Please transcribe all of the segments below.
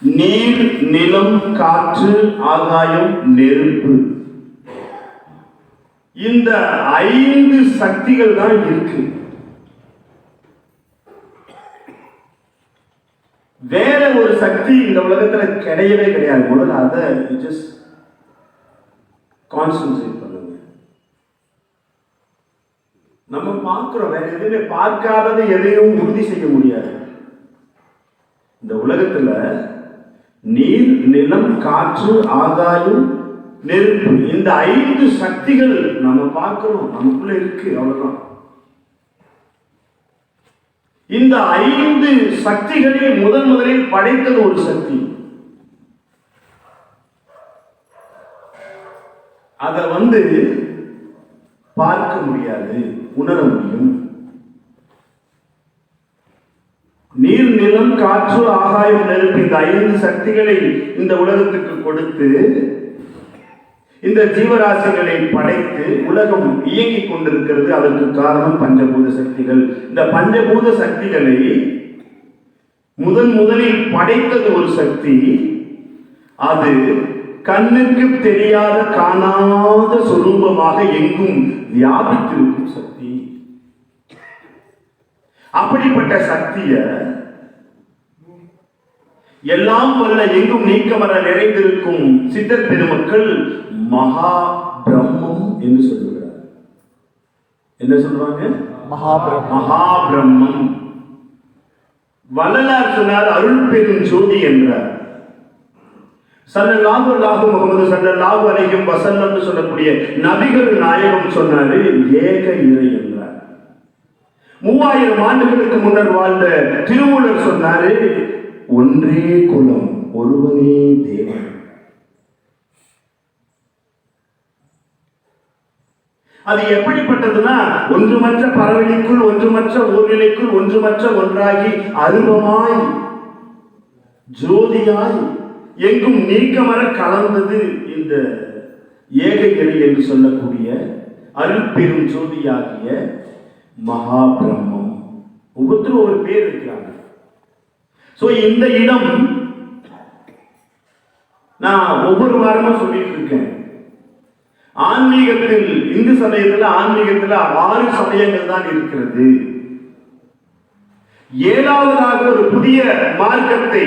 நீர், நிலம், காற்று, ஆகாயம், நெருப்பு. இந்த 5 சக்திகள் தான் இருக்கு. வேற ஒரு சக்தி இந்த உலகத்துல கிடையவே கிடையாது. முதல்ல அதை ஜஸ்ட் கான்சென்ட்ரேட் பண்ணுங்க. நம்ம பார்க்கிறோம், வேற எதுவுமே பார்க்காதது எதையும் உறுதி செய்ய முடியாது. இந்த உலகத்துல நீர், நிலம், காற்று, ஆகாயம், நெருப்பு, இந்த 5 சக்திகள் நம்ம பார்க்கிறோம், நமக்குள்ள இருக்கு, அவ்வளவுதான். இந்த 5 சக்திகளை முதலில் படைத்தது ஒரு சக்தி. அதை பார்க்க முடியாது, உணர முடியும். நீர், நிலம், காற்று, ஆகாயம், நெருப்பு, இந்த 5 சக்திகளை இந்த உலகத்துக்கு கொடுத்து இந்த ஜீவராசிகளை படைத்து உலகம் இயங்கிக் கொண்டிருக்கிறது. அதற்கு காரணம் பஞ்சபூத சக்திகள். இந்த பஞ்சபூத சக்திகளை முதலில் படைத்தது ஒரு சக்தி. அது கண்ணுக்கு தெரியாத, காணாத சொரூபமாக எங்கும் வியாபித்திருக்கும் சக்தி. அப்படிப்பட்ட சக்திய எல்லாம் வல்ல எங்கும் நீக்கமர நிறைந்திருக்கும் சித்தர் பெருமக்கள் மகா பிரம்மம் என்று சொல்லுகிறார். என்ன சொல்றாங்க? மகா பிரம்மம். வள்ளலார் சொன்னார் அருள் பெரும் ஜோதி என்றார். ஸல்லல்லாஹு அலைஹி முஹம்மது ஸல்லல்லாஹு அலைஹி வஸல்லம் சொல்லக்கூடிய நபிகள் நாயகம் சொன்னாரு ஏக இறை என்றார். 3000 ஆண்டுகளுக்கு முன்னர் வாழ்ந்த திருமூலர் சொன்னாரு ஒன்றே குலம், ஒருவனே தேவன். அது எப்படிப்பட்டதுன்னா, ஒன்றுமற்ற பறவைக்குள், ஒன்றுமற்ற ஓர்நிலைக்குள், ஒன்றுமற்ற ஒன்றாகி அருவமாய் ஜோதியாய் எங்கும் நீக்கமர கலந்தது இந்த ஏக இறை என்று சொல்லக்கூடிய அருள் பெரும் ஜோதியாகிய மகா பிரம்மம். ஒவ்வொருத்தரும் ஒரு பேர் இருக்கிறாங்க. சோ இந்த இடம் நான் ஒவ்வொரு வாரமும் சொல்லிட்டு இருக்கேன். ஆன்மீகத்தில், இந்து சமயத்தில் ஆன்மீகத்தில் 6 சமயங்கள் தான் இருக்கிறது. 7வதாக ஒரு புதிய மார்க்கத்தை,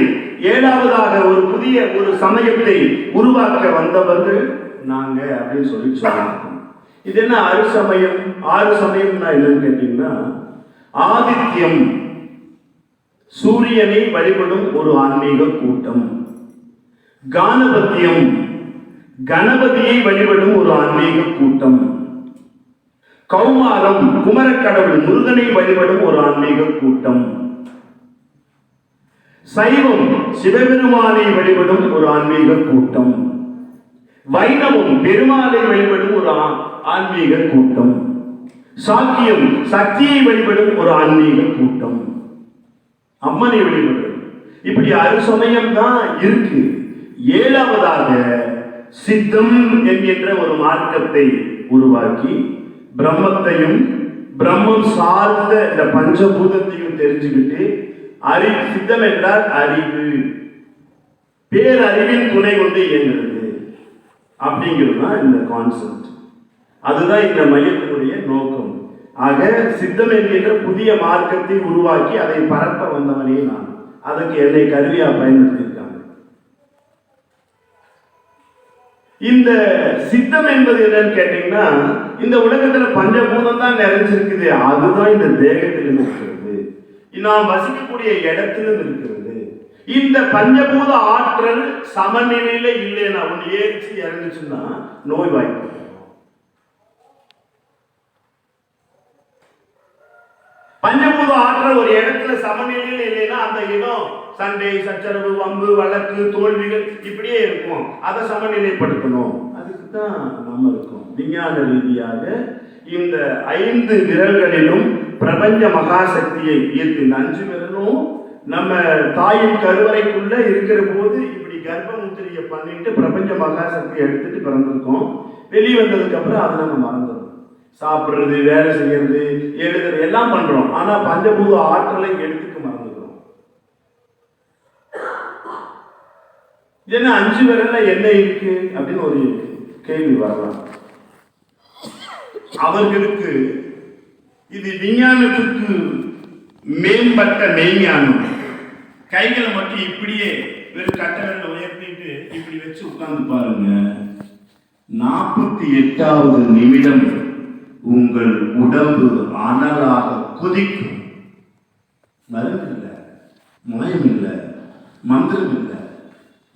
7வதாக ஒரு புதிய ஒரு சமயத்தை உருவாக்க வந்தவர்கள் நாங்க அப்படின்னு சொல்லி சொல்லியிருக்கோம். இது என்ன 6 சமயம்? 6 சமயம்னா என்னன்னு கேட்டீங்கன்னா, ஆதித்யம் சூரியனை வழிபடும் ஒரு ஆன்மீக கூட்டம், கானபத்தியம் கணபதியை வழிபடும் ஒரு ஆன்மீக கூட்டம், கௌமாரம் குமரக்கடவுள் முருகனை வழிபடும் ஒரு ஆன்மீக கூட்டம், சைவம் சிவபெருமானை வழிபடும் ஒரு ஆன்மீக கூட்டம், வைணவம் பெருமாளை வழிபடும் ஒரு ஆன்மீக கூட்டம், சாக்கியம் சக்தியை வழிபடும் ஒரு ஆன்மீக கூட்டம், அம்மனை வழிபடும். இப்படி 6 சமயம் தான் இருக்கு. 7வதாக சித்தம் என்கின்ற ஒரு மார்க்கத்தை உருவாக்கி பிரம்மத்தையும் பிரம்மம் சார்ந்த இந்த பஞ்சபூதத்தையும் தெரிஞ்சுக்கிட்டு, சித்தம் என்றால் அறிவு, பேரறிவின் துணை கொண்டு இயங்குறது அப்படிங்கிறது தான் இந்த கான்செப்ட். அதுதான் இந்த மையத்தினுடைய நோக்கம். ஆக சித்தம் என்கின்ற புதிய மார்க்கத்தை உருவாக்கி அதை பரப்ப வந்தவனே நான். அதுக்கு என்னை கருவியா பயன்படுத்தியிருக்காங்க. இந்த சித்தம் என்பது என்னன்னு கேட்டீங்கன்னா, இந்த உலகத்துல பஞ்சபூதம் தான் நிறைஞ்சிருக்குது. அதுதான் இந்த தேகத்திலும் இருக்கிறது, நாம் வசிக்கக்கூடிய இடத்திலும் இருக்கிறது. இந்த பஞ்சபூத ஆற்றல் சமநிலையில இல்லைன்னா, ஒன்று ஏறிச்சு இறங்குச்சுன்னா நோய் வாய்ப்பு. பஞ்சபூத ஆற்றல் ஒரு இடத்துல சமநிலையில் இல்லைன்னா அந்த இடம் சண்டை, சச்சரவு, வம்பு, வழக்கு, தோல்விகள் இப்படியே இருக்கும். அதை சமநிலைப்படுத்தணும். அதுக்கு தான் நம்ம இருக்கோம். விஞ்ஞான ரீதியாக இந்த 5 விரல்களிலும் பிரபஞ்ச மகாசக்தியை ஈர்த்து, இந்த 5 விரலும் நம்ம தாயின் கருவறைக்குள்ள இருக்கிற போது இப்படி கர்ப்பமுத்திரையை பண்ணிட்டு பிரபஞ்ச மகாசக்தியை எடுத்துட்டு பிறந்திருக்கோம். வெளியே வந்ததுக்கு அப்புறம் அதை நம்ம மறந்துடும். சாப்பிடுறது, வேலை செய்யறது, எழுதுறது எல்லாம் பண்றோம். ஆனா பஞ்சபூத ஆற்றலை எடுத்துக்க மறந்துக்கிறோம். என்ன 5 விரல்ல என்ன இருக்கு அப்படின்னு ஒரு கேள்வி வரலாம். அவர்களுக்கு இது விஞ்ஞானத்திற்கு மேம்பட்ட மெய்ஞானம். கைகளை மட்டும் இப்படியே வெறும் கட்ட விரல உயர்த்திட்டு இப்படி வச்சு உட்கார்ந்து பாருங்க. 48வது நிமிடம் உங்கள் உடம்பு அனலாக கொதிக்கும். மருந்து இல்லை, மாயம் இல்லை, மந்திரம் இல்லை,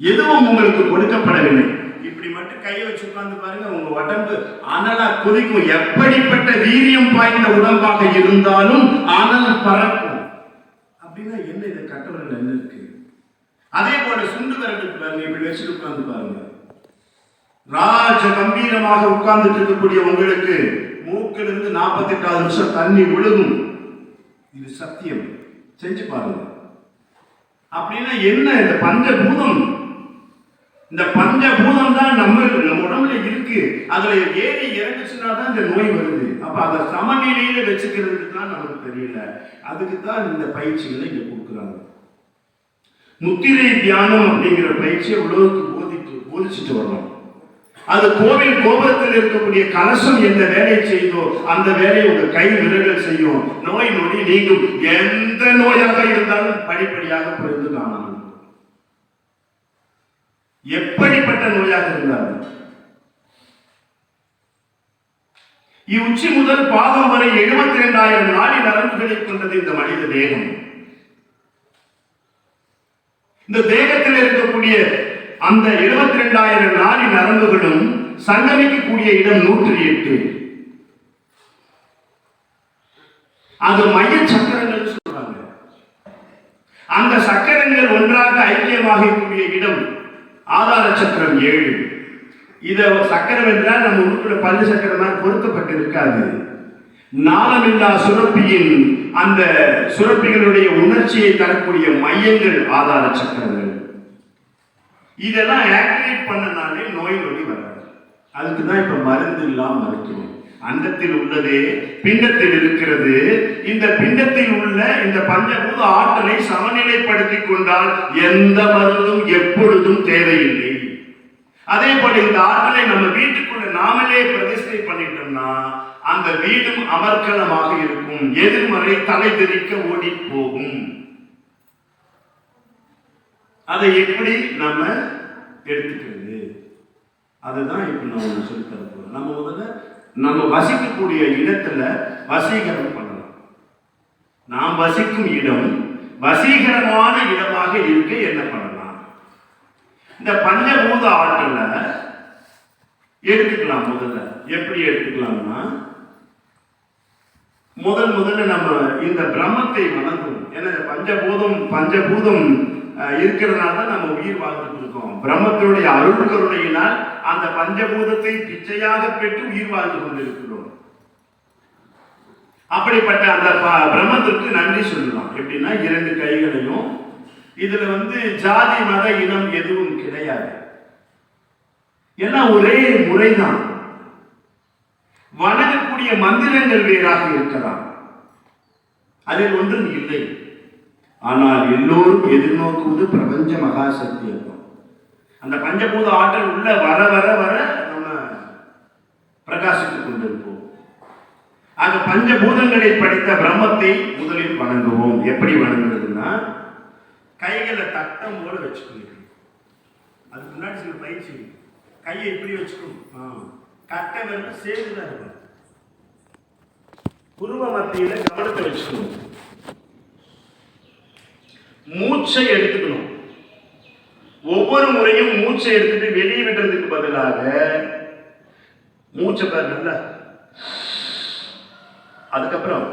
எதுவும் உங்களுக்கு கொடுக்கப்படவில்லை. இப்படி மட்டும் கையை வச்சு உட்கார்ந்து பாருங்க, உங்க உடம்பு அனலா கொதிக்கும். எப்படிப்பட்ட வீரியம் பாய்ந்த உடம்பாக இருந்தாலும் அனல் பறக்கும். அப்படின்னா என்ன, இதை கட்டவர்கள் என்ன இருக்கு? அதே போல சுண்டு விரலுக்கு பாருங்க, இப்படி வச்சுட்டு உட்கார்ந்து பாருங்க. ராஜ கம்பீரமாக உட்கார்ந்துட்டு இருக்கக்கூடிய உங்களுக்கு மூக்கிலிருந்து 48வது நிமிஷம் தண்ணி விழுகும். இது சத்தியம், செஞ்சு பாருங்க. அப்படின்னா என்ன, இந்த பஞ்சபூதம், இந்த பஞ்சபூதம் தான் நம்ம உடம்புல இருக்கு. அதுல ஏறி இறங்குச்சுன்னா தான் இந்த நோய் வருது. அப்ப அதை சமநிலையில வச்சுக்கிறதுக்கு தான் நமக்கு தெரியல. அதுக்கு தான் இந்த பயிற்சிகளை இங்க கொடுக்குறாங்க. முத்திரை தியானம் அப்படிங்கிற பயிற்சியை உலகத்துக்கு போதிச்சுட்டு வரணும். அது கோவில் கோபுரத்தில் இருக்கக்கூடிய கலசம் எந்த வேலையை செய்தோ அந்த வேலையை உங்க கை விரல்கள் செய்யும். நோய் நொடி நீங்கும். எந்த நோயாக இருந்தாலும் படிப்படியாக புரிந்து காணலாம். எப்படிப்பட்ட நோயாக இருந்தாலும் இவ்வுச்சி முதல் பாதம் வரை 72,000 நாடி நரம்புகளை கொண்டது இந்த மனித தேகம். இந்த தேகத்தில் இருக்கக்கூடிய அந்த 72,000 நாடி நரம்புகளும் சங்கமிக்கக்கூடிய இடம் 108. அது மைய சக்கரங்கள் சொல்றாங்க. அந்த சக்கரங்கள் ஒன்றாக ஐக்கியமாகக்கூடிய இடம் ஆதார சக்கரம் 7. இத சக்கரம் என்றால் நம்ம உறுப்புல பல்லு சக்கரமாக பொருத்தப்பட்டு இருக்காது. நாளமில்லா சுரப்பியின் அந்த சுரப்பிகளுடைய உணர்ச்சியை தரக்கூடிய மையங்கள் ஆதார சக்கரங்கள். இதெல்லாம் ஆக்டிவேட் பண்ணனாலே நோய் நொடி வராது. அதுக்கு தான் இப்ப மருந்து இல்லாம மருத்துவம். அண்டத்தில் உள்ளதே பிண்டத்தில் இருக்கிறது. இந்த பிண்டத்தில் உள்ள இந்த பஞ்சபூத ஆற்றலை சமநிலைப்படுத்திக் கொண்டால் எந்த மருந்தும் எப்பொழுதும் தேவையில்லை. அதே போல இந்த ஆற்றலை நம்ம வீட்டுக்குள்ள நாமளே பிரதிஷ்டை பண்ணிட்டோம்னா அந்த வீடும் அமர்க்கலமாக இருக்கும். எதிர்மறை தலை தெரிக்க ஓடி போகும். அதை எப்படி நம்ம எடுத்துக்கிறது, அதுதான் இப்ப நம்ம சொல்லி தர போறோம். நம்ம முதல்ல நம்ம வசிக்கக்கூடிய இடத்துல வசீகரம் பண்ணலாம். நாம் வசிக்கும் இடம் வசீகரமான இடமாக இருக்க என்ன பண்ணலாம்? இந்த பஞ்சபூத ஆற்றலை எடுத்துக்கலாம். முதல்ல எப்படி எடுத்துக்கலாம்னா, முதல்ல நம்ம இந்த பிரம்மத்தை வணங்குவோம். ஏன்னா பஞ்சபூதம் இருக்கிறதுனால தான் நம்ம உயிர் வாழ்ந்துட்டு இருக்கோம். பிரம்மத்தினுடைய அருள் கருணையினால் அந்த பஞ்சபூதத்தை பிச்சையாக பெற்று உயிர் வாழ்ந்து கொண்டிருக்கிறோம். அப்படிப்பட்ட அந்த பிரம்மத்திற்கு நன்றி சொல்லலாம். எப்படின்னா 2 கைகளையும், இதுல ஜாதி மத இனம் எதுவும் கிடையாது. எல்லாம் ஒரே முறைதான். வணங்கக்கூடிய மந்திரங்கள் வேறாக இருக்கலாம், அதில் ஒன்றும் இல்லை. ஆனால் எல்லோரும் எதிர்நோக்குவது பிரபஞ்ச மகா சக்தியம். அந்த பஞ்சபூத ஆற்றல் உள்ள வர வர வர நம்ம பிரகாசித்துக் கொண்டிருப்போம். ஆக பஞ்சபூதங்களை படைத்த பிரம்மத்தை முதலில் வணங்குவோம். எப்படி வணங்குறதுன்னா, கைகளை தட்டம் போல வச்சுக்கணும். அதுக்கு முன்னாடி சில பயிற்சி. கையை இப்படி வச்சுக்கணும். கட்டை விரல் சேர்ந்துதான் இருக்கும். புருவ மத்தியில கவனத்தை வச்சுக்கணும். மூச்சை எடுத்துக்கணும். ஒவ்வொரு முறையும் மூச்சை எடுத்துட்டு வெளியே விடுறதுக்கு பதிலாக மூச்சை பாருங்க. அதுக்கப்புறம்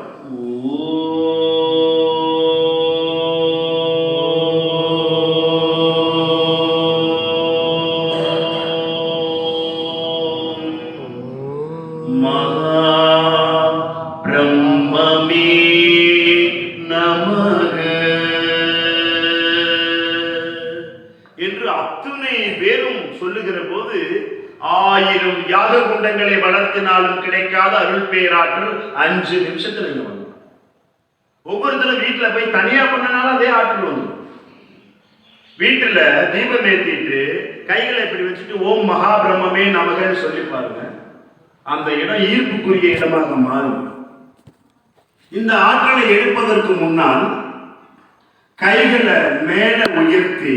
யாக குண்டங்களை வளர்த்தினாலும் கிடைக்காத அருள் பேராற்றல் 5 நிமிஷத்துல நீங்க பண்ணலாம். ஒவ்வொருத்தரும் வீட்டுல போய் தனியா பண்ணனாலும் அதே ஆற்றல் வந்துடும். வீட்டுல தீபம் ஏத்திட்டு கைகளை இப்படி வச்சுட்டு ஓம் மகாபிரம்மே நமகன்னு சொல்லி பாருங்க, அந்த இடம் ஈர்ப்புக்குரிய இடமாக மாறும். இந்த ஆற்றலை எடுப்பதற்கு முன்னால் கைகளை மேல உயர்த்தி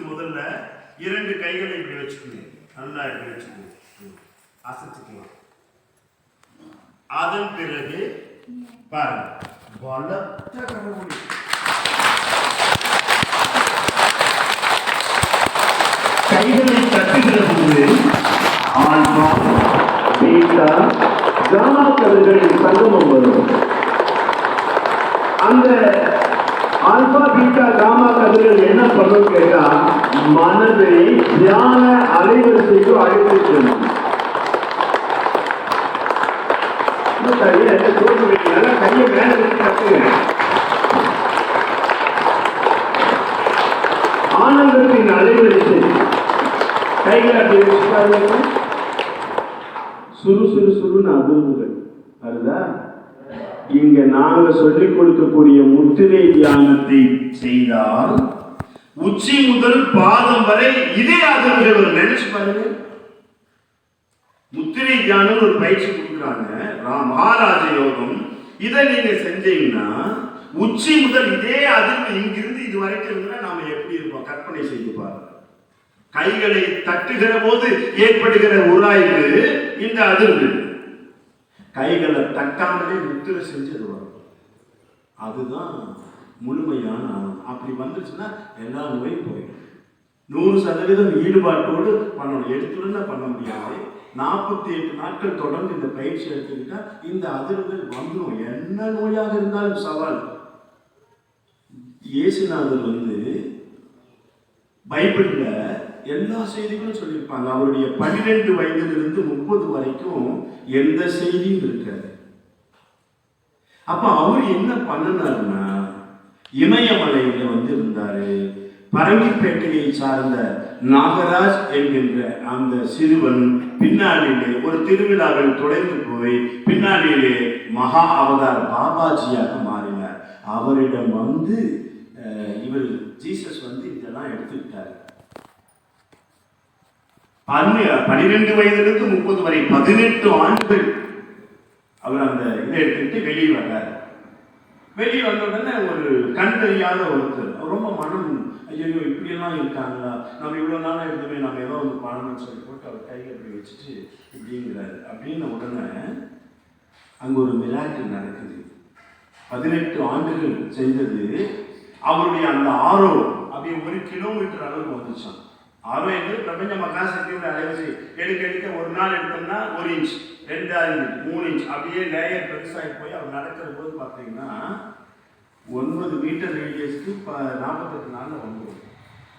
முதல்ல 2 கைகளை இப்படி வச்சுக்கணும், நல்லா இப்படி வச்சுக்கணும், அசைச்சுக்கலாம். அதன் பிறகு பாருங்க, பலத்த கரவொலி. கைகளை தட்டுகிற போது ஆல்பா பீட்டா காமா கதிர்களின் சங்கமம் வரும். அந்த ஆல்பா பீட்டா காமா கதிர்கள் என்ன பண்ணும் கேட்டா, மனதை தியான அலைவரிசைக்கு அழைத்து செல்லும். கையை மேல ஆனந்தத்தின் அலைவரிசை கைகளை அப்படி வச்சுக்காதீங்க. சுறுசுறுன்னு அதிர்வுகள் அதுதா. இங்க நாங்க சொல்லிக் கொடுக்கக்கூடிய முத்திரை தியானத்தை செய்தால் உச்சி முதல் பாதம் வரை இதே அதிர்வுகள் நினைச்சு பாருங்க. முத்திரை தியானம் ஒரு பயிற்சி கொடுக்குறாங்க, மகாராஜ யோகம். இதை நீங்க செஞ்சீங்கன்னா உச்சி முதல் இதே அதிர்வு இங்கிருந்து இது வரைக்கும் இருந்தா நாம எப்படி இருப்போம் கற்பனை செய்து பாருங்க. கைகளை தட்டுகிற போது ஏற்படுகிற உராய்வு இந்த அதிர்வு. கைகளை தட்டாமலே முத்திரை செஞ்சது வரும். அதுதான் முழுமையான ஆனந்தம். அப்படி வந்துச்சுன்னா எல்லா நோயும் போயிடும். 100% ஈடுபாட்டோடு பண்ணணும். எடுத்துடன் பண்ண முடியாது. 48 நாட்கள் தொடர்ந்து இந்த பயிற்சி எடுத்துக்கிட்டா இந்த அதிர்வுகள் வந்துடும். என்ன நோயாக இருந்தாலும் சவால். இயேசுநாதர் பைபிள்ல எல்லா செய்திகளும் சொல்லியிருப்பாங்க. அவருடைய 12 வயதிலிருந்து 30 வரைக்கும் எந்த செய்தியும் இருக்காது. அப்ப அவர் என்ன பண்ணினாருன்னா, இமயமலையில இருந்தாரு. பரங்கிப்பேட்டையை சார்ந்த நாகராஜ் என்கின்ற அந்த சிறுவன் பின்னாளிலே ஒரு திருவிழாவில் தொலைந்து போய் பின்னாளிலே மகா அவதார் பாபாஜியாக மாறினார். அவரிடம் இவர் ஜீசஸ் இதெல்லாம் எடுத்துக்கிட்டார். 12 வயதிலிருந்து 30 வரை 18 ஆண்டுகள் அவர் அந்த இதை எடுத்துக்கிட்டு வெளியே வந்தார். வெளியே வந்த உடனே ஒரு கண் தெரியாத ஒருத்தர், ரொம்ப மனம், ஐயோ இப்படியெல்லாம் இருக்காங்களா, நம்ம இவ்வளோ நாளாக இருந்துமே நம்ம ஏதோ ஒன்று பண்ணணும்னு சொல்லி போட்டு அவர் கையை அப்படி வச்சுட்டு இப்படிங்கிறாரு. அப்படின்ன உடனே அங்கே ஒரு மிராக்கிள் நடக்குது. 18 ஆண்டுகள் செய்தது அவருடைய அந்த ஆரோ அப்படியே 1 கிலோமீட்டர் அளவுக்கு வந்துச்சான். ஆரோ என்பது பிரபஞ்ச மகாசக்தியோட அலைவரிசை. எடுக்க ஒரு நாள் எடுத்தோம்னா 1 இன்ச், 2 இன்ச், 3 இன்ச் அப்படியே லேயர் பெருசாகி போய் அவர் நடக்கிற போது பார்த்தீங்கன்னா 9 மீட்டர் ரேடியஸ்க்கு 48 நாளில் வந்துடும்.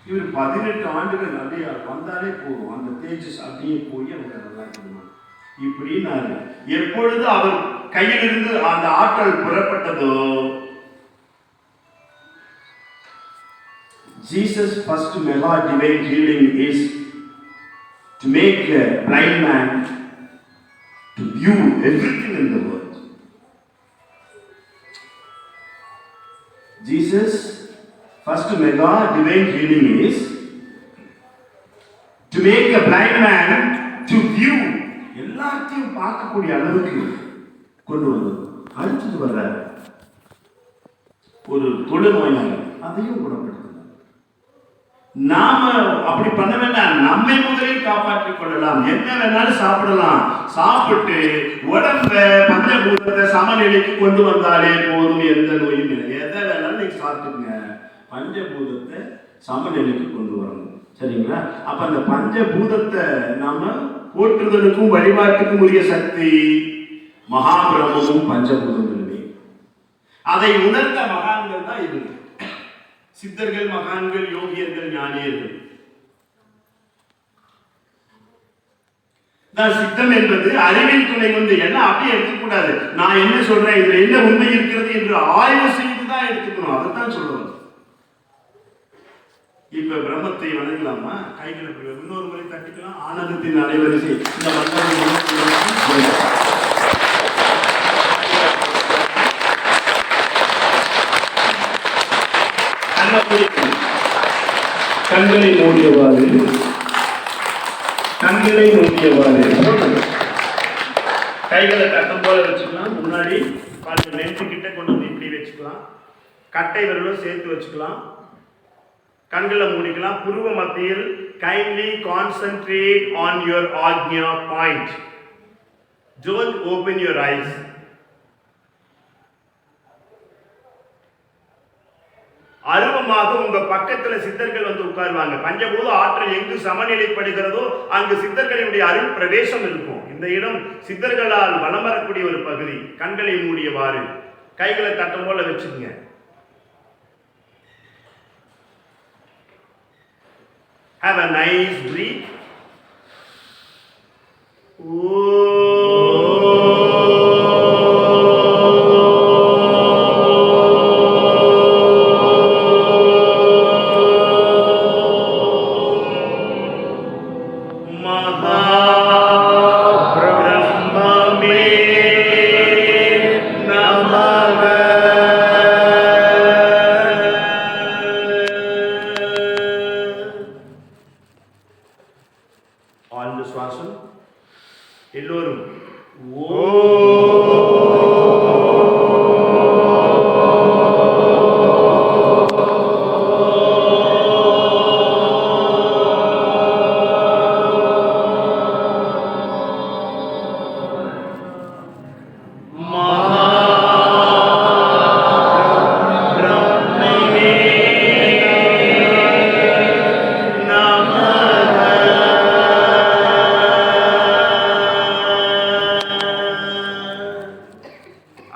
இவர் 18 ஆண்டுகள் அப்படியே வந்தாலே போதும், அந்த தேஜஸ் அப்படியே போய் அவங்க நல்லா இருக்கணும். இப்படின்னாரு. எப்பொழுது அவர் கையிலிருந்து அந்த ஆற்றல் புறப்பட்டதோ, Jesus' first mega divine healing is to make a blind man to view everything in the world. Jesus' first mega divine healing is to make a blind man to view எல்லாத்தையும் பார்க்கக்கூடிய அளவுக்கு கொண்டு வந்தது. அடுத்தது வர்ற ஒரு தொழுநோயாளி, அதையும் குணப்படுத்த. நாம அப்படி பண்ண வேண்டாம். நம்மை முதலில் காப்பாற்றிக் கொள்ளலாம். என்ன வேணாலும் சாப்பிடலாம். சாப்பிட்டு உடம்ப பஞ்சபூதத்தை சமநிலைக்கு கொண்டு வந்தாலே போதும். எந்த நோயும் இல்லை. எதை வேணாலும் நீங்க சாப்பிட்டுங்க. பஞ்சபூதத்தை சமநிலைக்கு கொண்டு வரணும். சரிங்களா? அப்ப அந்த பஞ்சபூதத்தை நாம போற்றுதலுக்கும் வழிபாட்டுக்கும் உரிய சக்தி மகாபிரமும் பஞ்சபூதங்களுமே. அதை உணர்ந்த மகான்கள் தான் இவங்க. சித்தர்கள், மகான்கள், யோகியர்கள், ஞானியர்கள். சித்தம் என்பது அறிவின் துணை கொண்டு எல்லாம் அப்படியே எடுத்துக்கூடாது. நான் என்ன சொல்றேன், இதுல என்ன உண்மை இருக்கிறது என்று ஆய்வு செய்துதான் எடுத்துக்கணும். அதைத்தான் சொல்லுவாங்க. இப்ப பிரம்மத்தை வணங்கலாமா? கைகளை இன்னொரு முறை தட்டிக்கலாம். ஆனந்தத்தின் அலைவரிசை இந்த கண்களை மூடியவாறு கண்களை மூடியவாறு கைகளை கட்டம் போல வச்சுக்கலாம். முன்னாடி பாருங்க, நெஞ்சு கிட்ட கொண்டு வந்து இப்படி வச்சுக்கலாம். கட்டை விரலும் சேர்த்து வச்சுக்கலாம். கண்களை மூடிக்கலாம். புருவ மத்தியில் kindly concentrate on your ajna point. Don't open your eyes. அருவமாக உங்க பக்கத்துல சித்தர்கள் வந்து உட்காருவாங்க. பஞ்சபூத ஆற்றல் எங்கு சமநிலைப்படுகிறதோ அங்கு சித்தர்களினுடைய அருள் பிரவேசம் இருக்கும். இந்த இடம் சித்தர்களால் வலம் வரக்கூடிய ஒரு பகுதி. கண்களை மூடியவாறு கைகளை தட்டம் போல வச்சுக்கங்க. Have a nice breath. ஆழ்ந்த சுவாசம். எல்லோரும்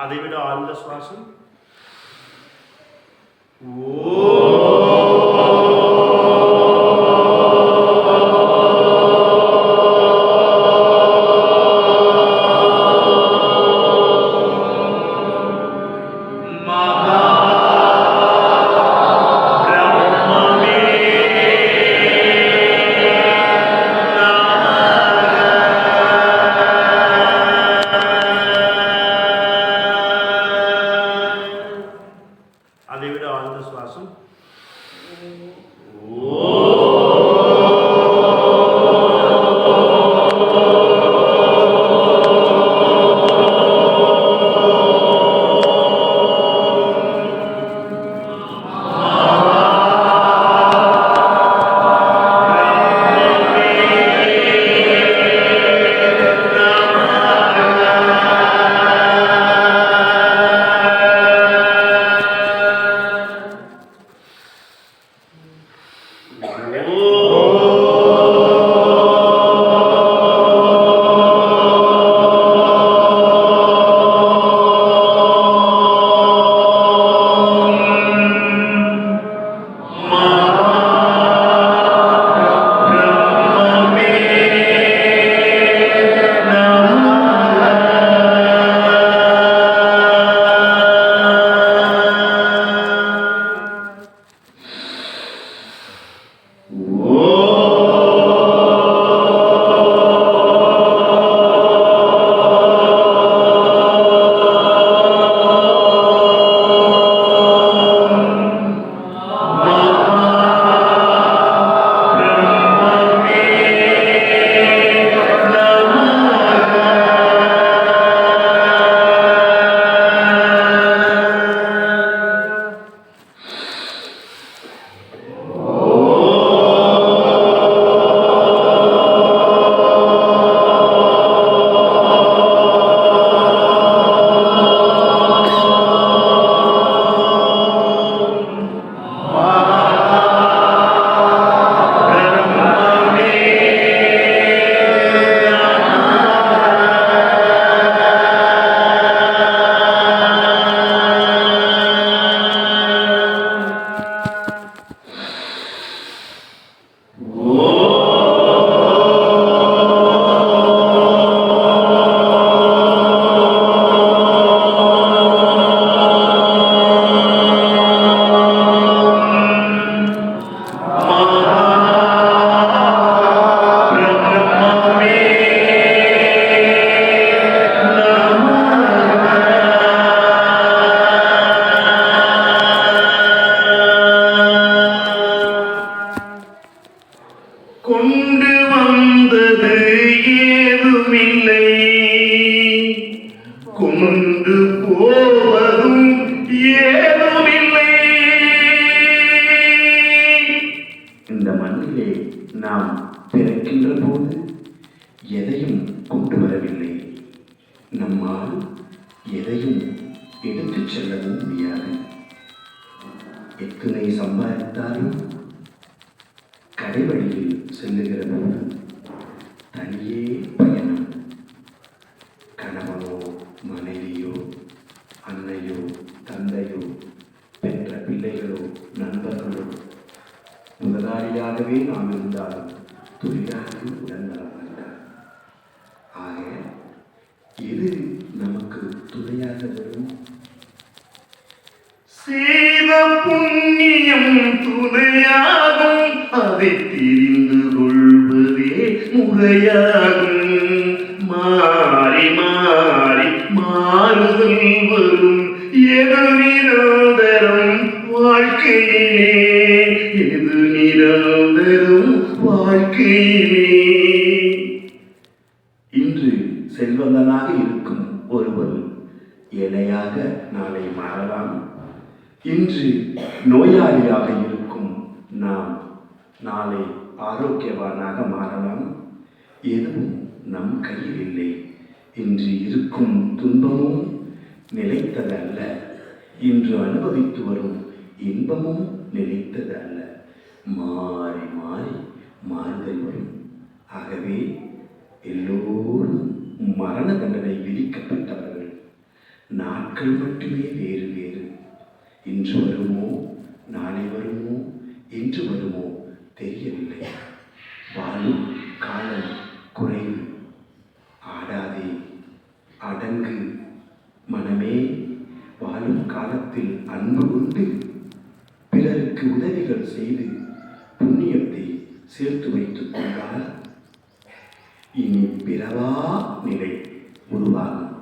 அதைவிட ஆழ்ந்த சுவாசம். அதைவிட ஆழ்ந்த சுவாசம். Whoa. சம்பாதித்தாலும் கடைவழியில் செல்லுகிற போது தனியே பயணம். கணவனோ மனைவியோ அன்னையோ தந்தையோ பெற்ற பிள்ளைகளோ நண்பர்களோ முதலாளியாகவே நாம் இருந்தாலும் தொழிலாளி உடன்நலம் வேண்டாம். ஆக எது நமக்கு துணையாக வரும்? செய்த புண்ணியம் துணையாகும், அதை தெரிந்து கொள்வதே முறையாகும். மாறி மாறி மாறுதல் வரும் எது நிரந்தரம் வாழ்க்கையிலே, எது நிரந்தரம் வாழ்க்கையிலே. இன்று செல்வந்தனாக இருக்கும் ஒருவர் ஏழையாக நாளை மாறலாம். இன்று நோயாளியாக இருக்கும் நாம் நாளை ஆரோக்கியவானாக மாறலாம். எதுவும் நம் கையில் இல்லை. இன்று இருக்கும் துன்பமும் நிலைத்ததல்ல, இன்று அனுபவித்து வரும் இன்பமும் நிலைத்ததல்ல. மாறி மாறி மாறுதல் வரும். ஆகவே எல்லோரும் மரண தண்டனை விதிக்கப்பட்டவர்கள். நாட்கள் மட்டுமே வேறு வேறு. இன்று வருமோ நாளை வருமோ என்று வருமோ தெரியவில்லை. வாழும் காலம் குறைவு. ஆடாதே அடங்கு மனமே. வாழும் காலத்தில் அன்பு கொண்டு பிறருக்கு உதவிகள் செய்து புண்ணியத்தை சேர்த்து வைத்துக் கொண்டால் இனி பிறவா நிலை உருவாகும்.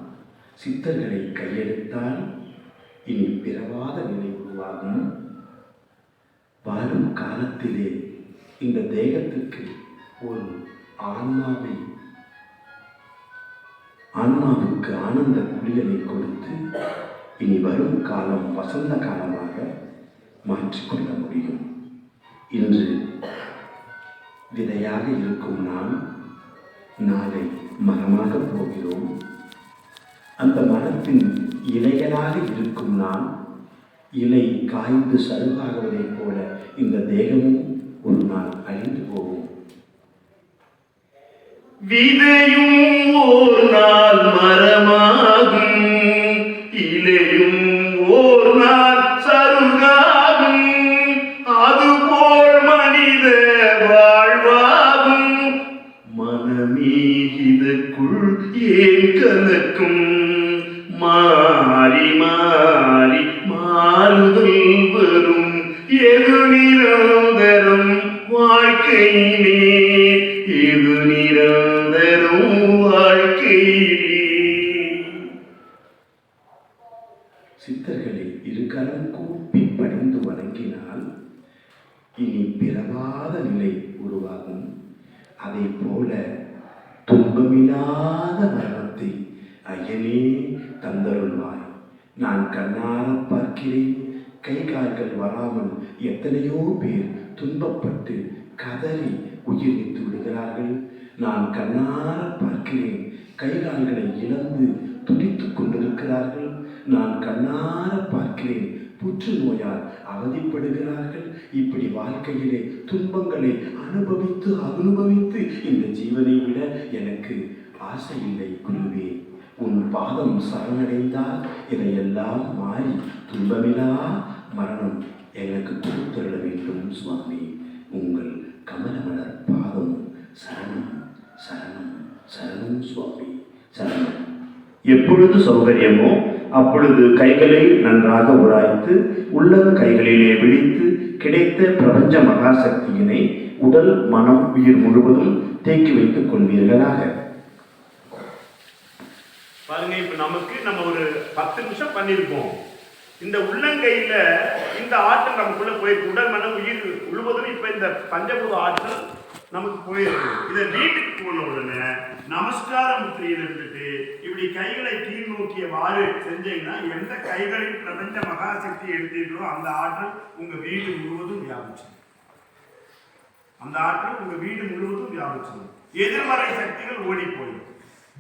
சித்தர்களை கையெடுத்தால் இனி பிறவாத நிலை உருவாகும். வாழும் காலத்திலே இந்த தேகத்துக்கு ஒரு ஆன்மாவுக்கு ஆனந்த குளியலை கொடுத்து இனி வரும் காலம் வசந்த காலமாக மாற்றிக்கொள்ள முடியும். இன்று விதையாக இருக்கும் நாம் நாளை மரமாக போகிறோம். அந்த மரத்தின் இலைகளாக இருக்கும் நாம் இலை காய்ந்து சருகாகுவதைப் போல இந்த தேகமும் ஒரு நாள் அழிந்து போகும். விதையும் ஓர் நாள் மரமாகும், இலையும் ஓர் நாள் சருகாகும். அதுபோல் மனித வாழ்வாகும். மனமே இதற்குள் ஏன் கலக்கும்? மாறி மாறி மாறுதல் வரும் எது நிரந்தரம் வாழ்க்கையிலே, எது நிரந்தரம் வாழ்க்கையிலே. சித்தர்களை இருகரம் கூப்பி பணிந்து வணங்கினால் இனி பிறவாத நிலை உருவாகும். அதை போல துன்பமில்லாத மரணத்தை ஐயனே தந்தருள்வாய். நான் கண்ணார பார்க்கிறேன். கை கால்கள் வராமல் எத்தனையோ பேர் துன்பப்பட்டு கதறி உயிர் நீத்து விடுகிறார்கள். நான் கண்ணார பார்க்கிறேன். கை கால்களை இழந்து துடித்துக் கொண்டிருக்கிறார்கள். நான் கண்ணார பார்க்கிறேன். புற்றுநோயால் அவதிப்படுகிறார்கள். இப்படி வாழ்க்கையிலே துன்பங்களை அனுபவித்து இந்த ஜீவனை விட எனக்கு ஆசை இல்லை குருவே. உன் பாதம் சரணடைந்தால் இதையெல்லாம் மாறி துன்பமில்லா மரணம் எனக்கு கொடுத்தருள வேண்டும் சுவாமி. உங்கள் கமலமலர் பாதம் சரணம் சரணம் சரணம் சுவாமி சரணம். எப்பொழுது சௌகரியமோ அப்பொழுது கைகளை நன்றாக உராய்த்து உள்ளம் கைகளிலே விழித்து கிடைத்த பிரபஞ்ச மகாசக்தியினை உடல் மனம் உயிர் முழுவதும் தேக்கி வைத்துக் கொள்வீர்களாக. பாருங்க, இப்ப நம்ம ஒரு 10 நிமிஷம் பண்ணிருப்போம். இந்த உள்ளங்கையில இந்த ஆற்றல் நமக்குள்ள போயிருக்கு. உடல் மனம் உயிர் முழுவதும் இப்ப இந்த பஞ்சபூத ஆற்றல் நமக்கு போயிருக்கு. இதை வீட்டுக்கு போன உடனே நமஸ்கார முத்திரையில் இருந்துட்டு இப்படி கைகளை கீழ் நோக்கியவாறு செஞ்சீங்கன்னா எந்த கைகளில் பிரபஞ்ச மகாசக்தி எடுத்தீர்களோ அந்த ஆற்றல் உங்க வீடு முழுவதும் வியாபிச்சு. அந்த ஆற்றல் உங்க வீடு முழுவதும் வியாபிச்சு. எதிர்மறை சக்திகள் ஓடி போயிடும்.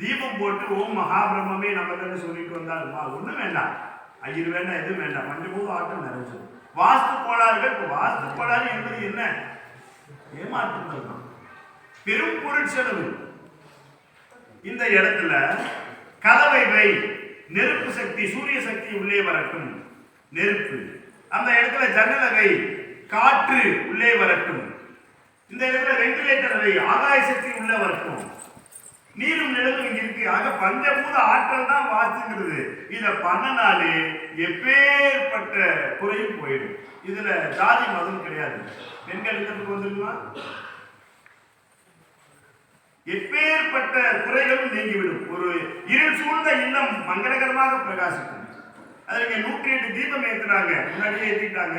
தீபம் போட்டு ஓம் மகாபிரம்மே நம்ம தானே சொல்லிட்டு வந்தால் ஒன்றும் வேண்டாம். ஐயர் வேண்டாம், எதுவும் வேண்டாம். பஞ்சபூத ஆற்றல் நிறைஞ்சிடும். வாஸ்து கோளாறுகள். வாஸ்து கோளாறு என்பது என்ன? ஏமாற்றுதல் தான், பெரும் பொருட்செலவு. இந்த இடத்துல கதவை வை, நெருப்பு சக்தி, சூரிய சக்தி உள்ளே வரட்டும், நெருப்பு. அந்த இடத்துல ஜன்னலை வை, காற்று உள்ளே வரட்டும். இந்த இடத்துல வெண்டிலேட்டர் வை, ஆகாய சக்தி உள்ளே வரட்டும். நீரும் நிலவும் இங்க இருக்கு. ஆக பஞ்சபூத ஆற்றல் தான் வாஸ்துங்கிறது. இத பண்ணனாலே எப்பேற்பட்ட குறையும் போயிடும். இதுல ஜாதி மதம் கிடையாது. பெண்கள் இல்லத்துக்கு வந்துருமா, எப்பேற்பட்ட குறைகளும் நீங்கிவிடும். ஒரு இருள் சூழ்ந்த இல்லம் மங்களகரமாக பிரகாசிக்கும். அதுக்கு 108 தீபம் ஏத்துறாங்க, முன்னாடியே ஏத்திட்டாங்க.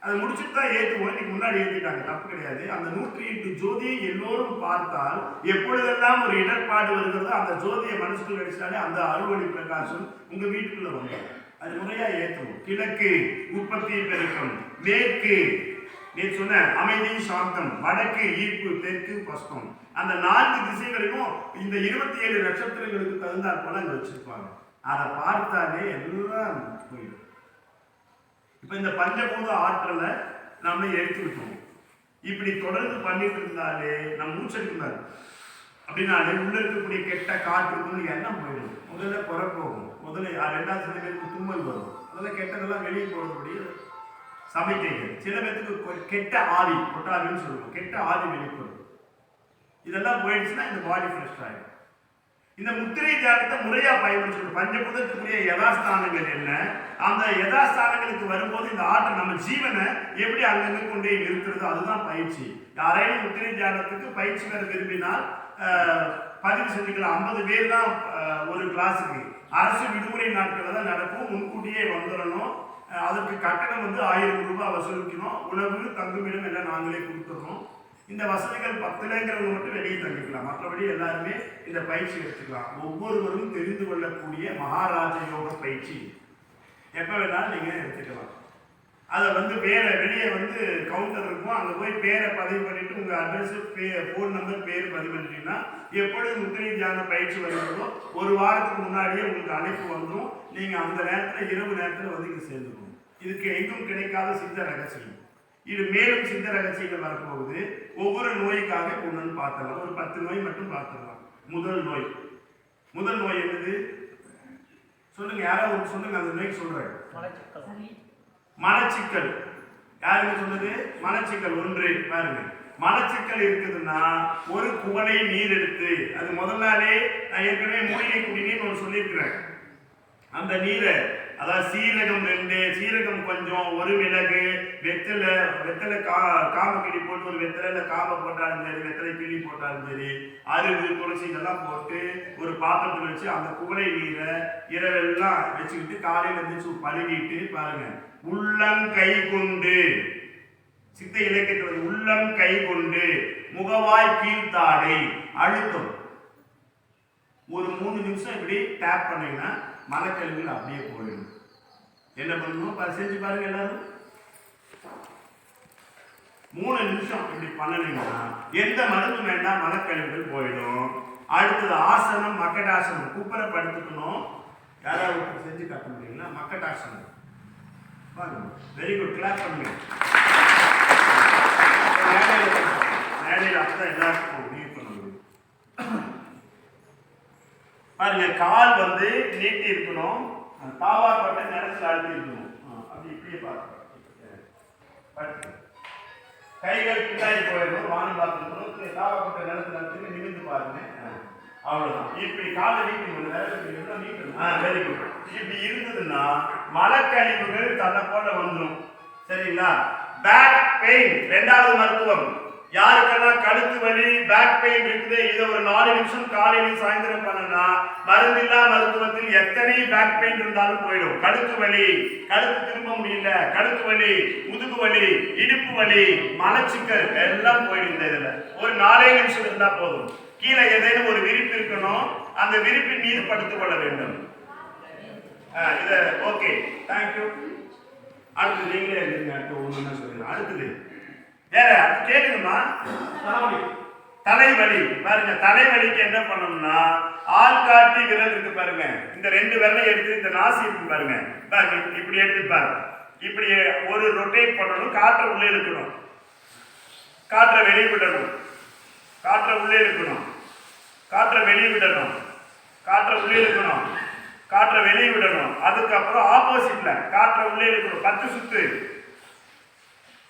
அதை முடிச்சுட்டு தான் ஏற்றுவோம். இன்னைக்கு முன்னாடி ஏற்றிட்டாங்க, தப்பு கிடையாது. அந்த 108 ஜோதியை எல்லோரும் பார்த்தால் எப்பொழுதெல்லாம் ஒரு இடர்பாடு வருகிறதோ அந்த ஜோதியை மனசுக்குள்ள அடிச்சாலே அந்த அறுவடை பிரகாசம் உங்க வீட்டுக்குள்ள வரும். அது முறையா ஏற்றுவோம். கிழக்கு உற்பத்தி பெருக்கம், மேற்கு நீ சொன்ன அமைதி சாந்தம், வடக்கு ஈர்ப்பு, தெற்கு பஸ்பம். அந்த 4 திசைகளிலும் இந்த 27 நட்சத்திரங்களுக்கு தகுந்தாற் போல அங்க வச்சிருப்பாங்க. அதை பார்த்தாலே எல்லாம் போயிடும். இப்ப இந்த பஞ்சபூத ஆற்றலை நாம எடுத்துக்கிட்டோம். இப்படி தொடர்ந்து பண்ணிட்டு இருந்தாலே நம்ம மூச்செடுக்கிறாரு அப்படின்னாலே உள்ள இருக்கக்கூடிய கெட்ட காற்றுக்குன்னு எண்ணம் போயிடும். முதல்ல புற போகும், முதல்ல 2வது சில பேருக்கு தும்மல் வரும். அதெல்லாம் கெட்டதெல்லாம் வெளியே போடக்கூடிய சமைக்கைகள். சில பேருக்கு கெட்ட ஆவி, கொட்டாவின்னு சொல்லுவோம், கெட்ட ஆவி வெளிப்படும். இதெல்லாம் போயிடுச்சுன்னா இந்த பாடி ஃப்ரெஷ் ஆகிடும். இந்த முத்திரை தியானத்தை முறையா பயன்படுத்தணும். பஞ்சபூதத்துக்குரிய யதாஸ்தானங்கள் என்ன, அந்த யதாஸ்தானங்களுக்கு வரும்போது இந்த ஆற்றல் நம்ம ஜீவனை எப்படி அங்கங்க கொண்டே நிறுத்துறது, அதுதான் பயிற்சி. யாரையும் முத்திரை தியானத்துக்கு பயிற்சி பெற விரும்பினால் பதிவு செஞ்சுக்கலாம். 50 பேர் தான் ஒரு கிளாஸுக்கு. அரசு விடுமுறை நாட்கள் தான் நடக்கும். முன்கூட்டியே வந்துடணும். அதற்கு கட்டணம் 1000 ரூபாய் வசூலிக்கணும். உணவு தங்குமிடம் எல்லாம் நாங்களே கொடுத்துடணும். இந்த வசதிகள் 10லங்கிறவங்க மட்டும் வெளியே தங்கிக்கலாம், மற்றபடி எல்லாருமே இந்த பயிற்சி எடுத்துக்கலாம். ஒவ்வொருவரும் தெரிந்து கொள்ளக்கூடிய மகாராஜ யோக பயிற்சி எப்போ வேணாலும் நீங்கள் எடுத்துக்கலாம். அதை பேரை வெளியே கவுண்டர் இருக்கும், அங்கே போய் பேரை பதிவு பண்ணிட்டு உங்கள் அட்ரஸ், ஃபோன் நம்பர், பேர் பதிவு பண்ணிட்டீங்கன்னா எப்பொழுது முத்திரை தியான பயிற்சி வருகிறதோ ஒரு வாரத்துக்கு முன்னாடியே உங்களுக்கு அழைப்பு வந்துடும். நீங்கள் அந்த நேரத்தில் இரவு நேரத்தில் இங்கே சேர்ந்துக்கணும். இதுக்கு எங்கும் கிடைக்காத சித்த ரகசியம். இது மேலும் சித்த ரகசியங்கள் வரப்போகுது. ஒவ்வொரு நோய்க்காக ஒன்று பார்த்துடலாம். ஒரு 10 நோய் மட்டும் பார்த்துடலாம். முதல் நோய் என்னது சொல்லுங்க, யாராவது சொல்லுங்க. அந்த நோய் சொல்றேன். மலச்சிக்கல். யாருக்கு சொன்னது? மலச்சிக்கல் 1 பாருங்க. மலச்சிக்கல் இருக்குதுன்னா ஒரு குவளை நீர் எடுத்து, அது முதல் நாளே நான் ஏற்கனவே மூலிகை குடிநீர் ஒன்று சொல்லியிருக்கிறேன். அந்த நீரை, அதாவது சீரகம் 2, சீரகம் கொஞ்சம், 1 மிளகு, வெத்தலை காமக்கிளி போட்டு, ஒரு வெத்தலை காம போட்டாலும் சரி, வெத்தலை கிளி போட்டாலும் சரி, அருகு, துளசி இதெல்லாம் போட்டு ஒரு பாத்திரத்தில் வச்சு அந்த குவளை நீரை இரவெல்லாம் வச்சுக்கிட்டு காலையில் எழுந்திரிச்சு பழுகிட்டு பாருங்க. உள்ளம் கை கொண்டு, சித்த இலக்கியத்தில் உள்ளம் கை கொண்டு முகவாய் கீழ்த்தாடை அழுத்தம் ஒரு 3 நிமிஷம் இப்படி டேப் பண்ணீங்கன்னா மலக்கழிவுகள் அப்படியே போயிடும். என்ன பண்ணணும் செஞ்சு பாருங்க எல்லாரும். 3 நிமிஷம் இப்படி பண்ணீங்கன்னா எந்த மருந்து வேண்டாம், மலக்கழிவுகள் போயிடும். அடுத்தது ஆசனம், மக்கட்டாசனம். குப்பரை படுத்துக்கணும். யாராவது செஞ்சு காட்ட முடியுங்களா? மக்கட்டாசனம் பாருங்க. வெரி குட், கிளாப் பண்ணுங்க. மேடையில் அப்பதான் எல்லாருக்கும் நீட் பண்ண முடியும். பாருங்க, கால் நீட்டி இருக்கணும், தாவா பட்ட நிலத்தில் அழுத்தி இருக்கணும். அப்படி இப்படியே பார்க்கணும். கைகள் பின்னாடி போயிடணும், வாணி பார்த்துக்கணும். தாவா பட்ட நிலத்தில் அழுத்தி நிமிந்து பாருங்க. அவ்வளவுதான். இப்படி காலை நீட்டணும், நீட்டணும். Very good. இப்படி இருந்ததுன்னா மலக்கழிவுகள் தன்னை போல வந்துடும். சரிங்களா? பேக் பெயின் 2வது மருத்துவம். யாருக்கெல்லாம் கழுத்து வலி, பேக் பெயின் இருக்குது, இதை ஒரு 4 நிமிஷம் காலையில சாயந்தரம் பண்ணனா மருந்தில்லா மருத்துவத்தில் எத்தனை பேக் பெயின் இருந்தாலும் போயிடும். கழுத்து வலி, கழுத்து திரும்ப முடியல, கழுத்து வலி, முதுகு வலி, இடுப்பு வலி, மலச்சிக்கல் எல்லாம் போயிடும். இந்த இதுல ஒரு 4 நிமிஷம் இருந்தா போதும். கீழே ஏதேனும் ஒரு விரிப்பு இருக்கணும், அந்த விரிப்பின் மீது படுத்துக் கொள்ள வேண்டும். இத ஓகே, தேங்க்யூ. அடுத்து நீங்களே ஒண்ணு சொல்லுங்க. அடுத்தது வேற கேளுங்கம்மா. தலைவலி பாருங்க. தலைவலிக்கு என்ன பண்ணணும்னா ஆள்காட்டி விரல் இருக்கு பாருங்க, இந்த 2 விரலை எடுத்து இந்த நாசி இருக்கு பாருங்க, இப்படி எடுத்து பாருங்க. இப்படி ஒரு ரொட்டேட் பண்ணணும். காற்றை உள்ளே இழுக்கணும், காற்றை வெளியே விடணும், காற்றை உள்ளே இழுக்கணும், காற்றை வெளியே விடணும், காற்றை உள்ளே இழுக்கணும், காற்றை வெளியே விடணும். அதுக்கப்புறம் ஆப்போசிட்ல காற்றை உள்ளே இழுக்கணும், 10 சுத்து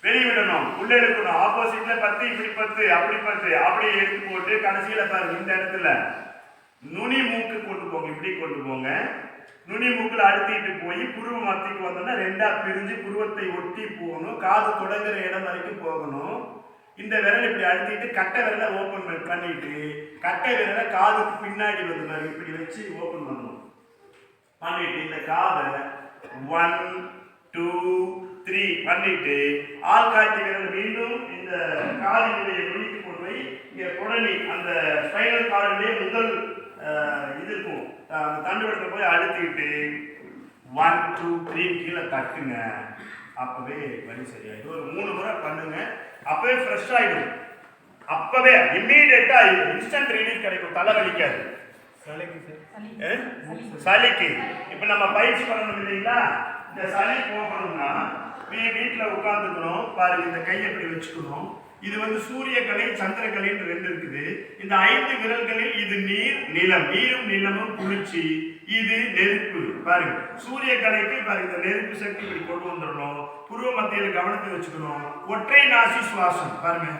வெளியே விடணும், உள்ளே இழுக்கணும். ஆப்போசிட்ல 10, இப்படி 10, அப்படி 10, அப்படியே எடுத்து போட்டு கடைசியில பாருங்க இந்த இடத்துல நுனி மூக்கு கொண்டு போங்க, இப்படி கொண்டு போங்க. நுனி மூக்குல அழுத்திட்டு போய் புருவ மத்திக்கு வந்தோம்னா 2ஆ பிரிஞ்சு புருவத்தை ஒட்டி போகணும். காது தொடங்குற இடம் வரைக்கும் போகணும். இந்த விரல் இப்படி அழுத்திட்டு கட்டை விரலை ஓப்பன் பண்ணிட்டு கட்டை விரலை காதுக்கு பின்னாடி வந்து மாதிரி இப்படி வச்சு ஓப்பன் பண்ணணும். பண்ணிட்டு இந்த காதை 1 2 3 பண்ணிட்டு ஆள்காட்டி விரல் மீண்டும் இந்த காதினுடைய நுனிக்கு கொண்டு போய் இங்க குடலி அந்த ஸ்பைனல் கார்டிலே முதல் இது இருக்கும் தண்டுவடத்தை போய் அழுத்திட்டு 1 2 3 கீழே தட்டுங்க. அப்பவே வலி சரியாயிடும். ஒரு 3 முறை பண்ணுங்க, அப்பவே ஃப்ரெஷ் ஆயிடும். அப்பவே இம்மீடியட்டா இன்ஸ்டன்ட் ரிலீஃப் கிடைக்கும். தலை வலிக்காது. சளிக்கு இப்ப நம்ம பயிற்சி பண்ணணும் இல்லைங்களா? இந்த சளி போகணும்னா வீட்டில் உட்காந்துக்கணும். பாருங்க, இந்த கையை எப்படி வச்சுக்கணும். இது வந்து சூரியக்கலை சந்திரக்கலைன்னு 2 இருக்குது. இந்த 5 விரல்களில் இது நீர் நிலம், நீரும் நிலமும் குளிர்ச்சி, இது நெருப்பு. பாருங்க, சூரியக்கலைக்கு பாருங்க இந்த நெருப்பு சக்தி இப்படி கொண்டு வந்துடணும். புருவ மத்தியில கவனத்தை வச்சுக்கணும். ஒற்றை நாசி சுவாசம் பாருங்க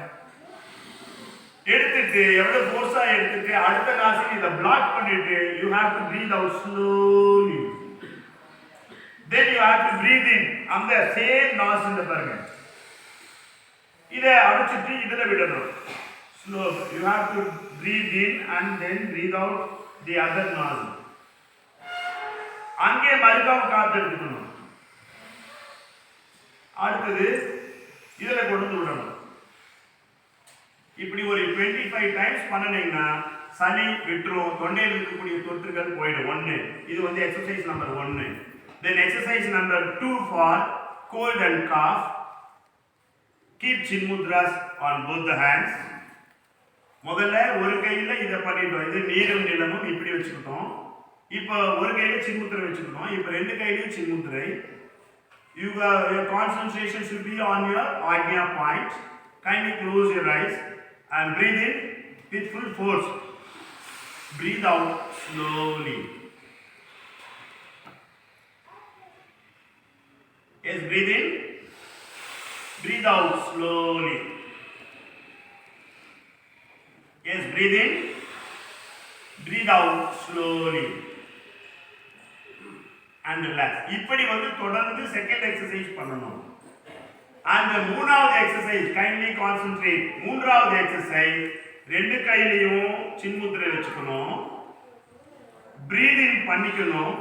எடுத்துட்டு எவ்வளவு ஃபோர்ஸா எடுத்துட்டு அடுத்த நாசில் இதை பிளாக் பண்ணிட்டு you have to breathe out slowly, then you have to breathe in அந்த சேம் நாசில் பாருங்க. இதை அடைச்சிட்டு இதுல விடணும். Slow you have to breathe in and then breathe out the other nostril. அங்கே மறுக்காம காத்து எடுத்துக்கணும். அடுத்தது இதுல கொண்டு விடணும். இப்படி ஒரு 25 டைம்ஸ் பண்ணனீங்கன்னா சளி விட்டுரும். தொண்டையில் இருக்கக்கூடிய தொற்றுகள் போயிடும். 1 இது வந்து exercise number 1. Then exercise number 2 for cold and cough. Keep chin mudras on both the hands. முதல்ல ஒரு கையில இதை பண்ணிட்டோம். இது நீரும் நிலமும் இப்படி வச்சுக்கிட்டோம். இப்போ ஒரு கையில சின்முத்திரை வச்சுக்கிட்டோம். இப்போ 2 கையிலையும் சின்முத்திரை. Your concentration should be on your Ajna point. Kindly close your eyes and breathe in with full force. Breathe out slowly. Yes, breathe in. Breathe out slowly. Yes, breathe in. Breathe out slowly. And relax. இப்படி வந்து தொடர்ந்து second exercise பண்ணணும். And மூணாவது exercise kindly concentrate. மூன்றாவது exercise 2 கையிலையும் சின்முத்திரை வச்சுக்கணும். Breath இன் பண்ணிக்கணும்.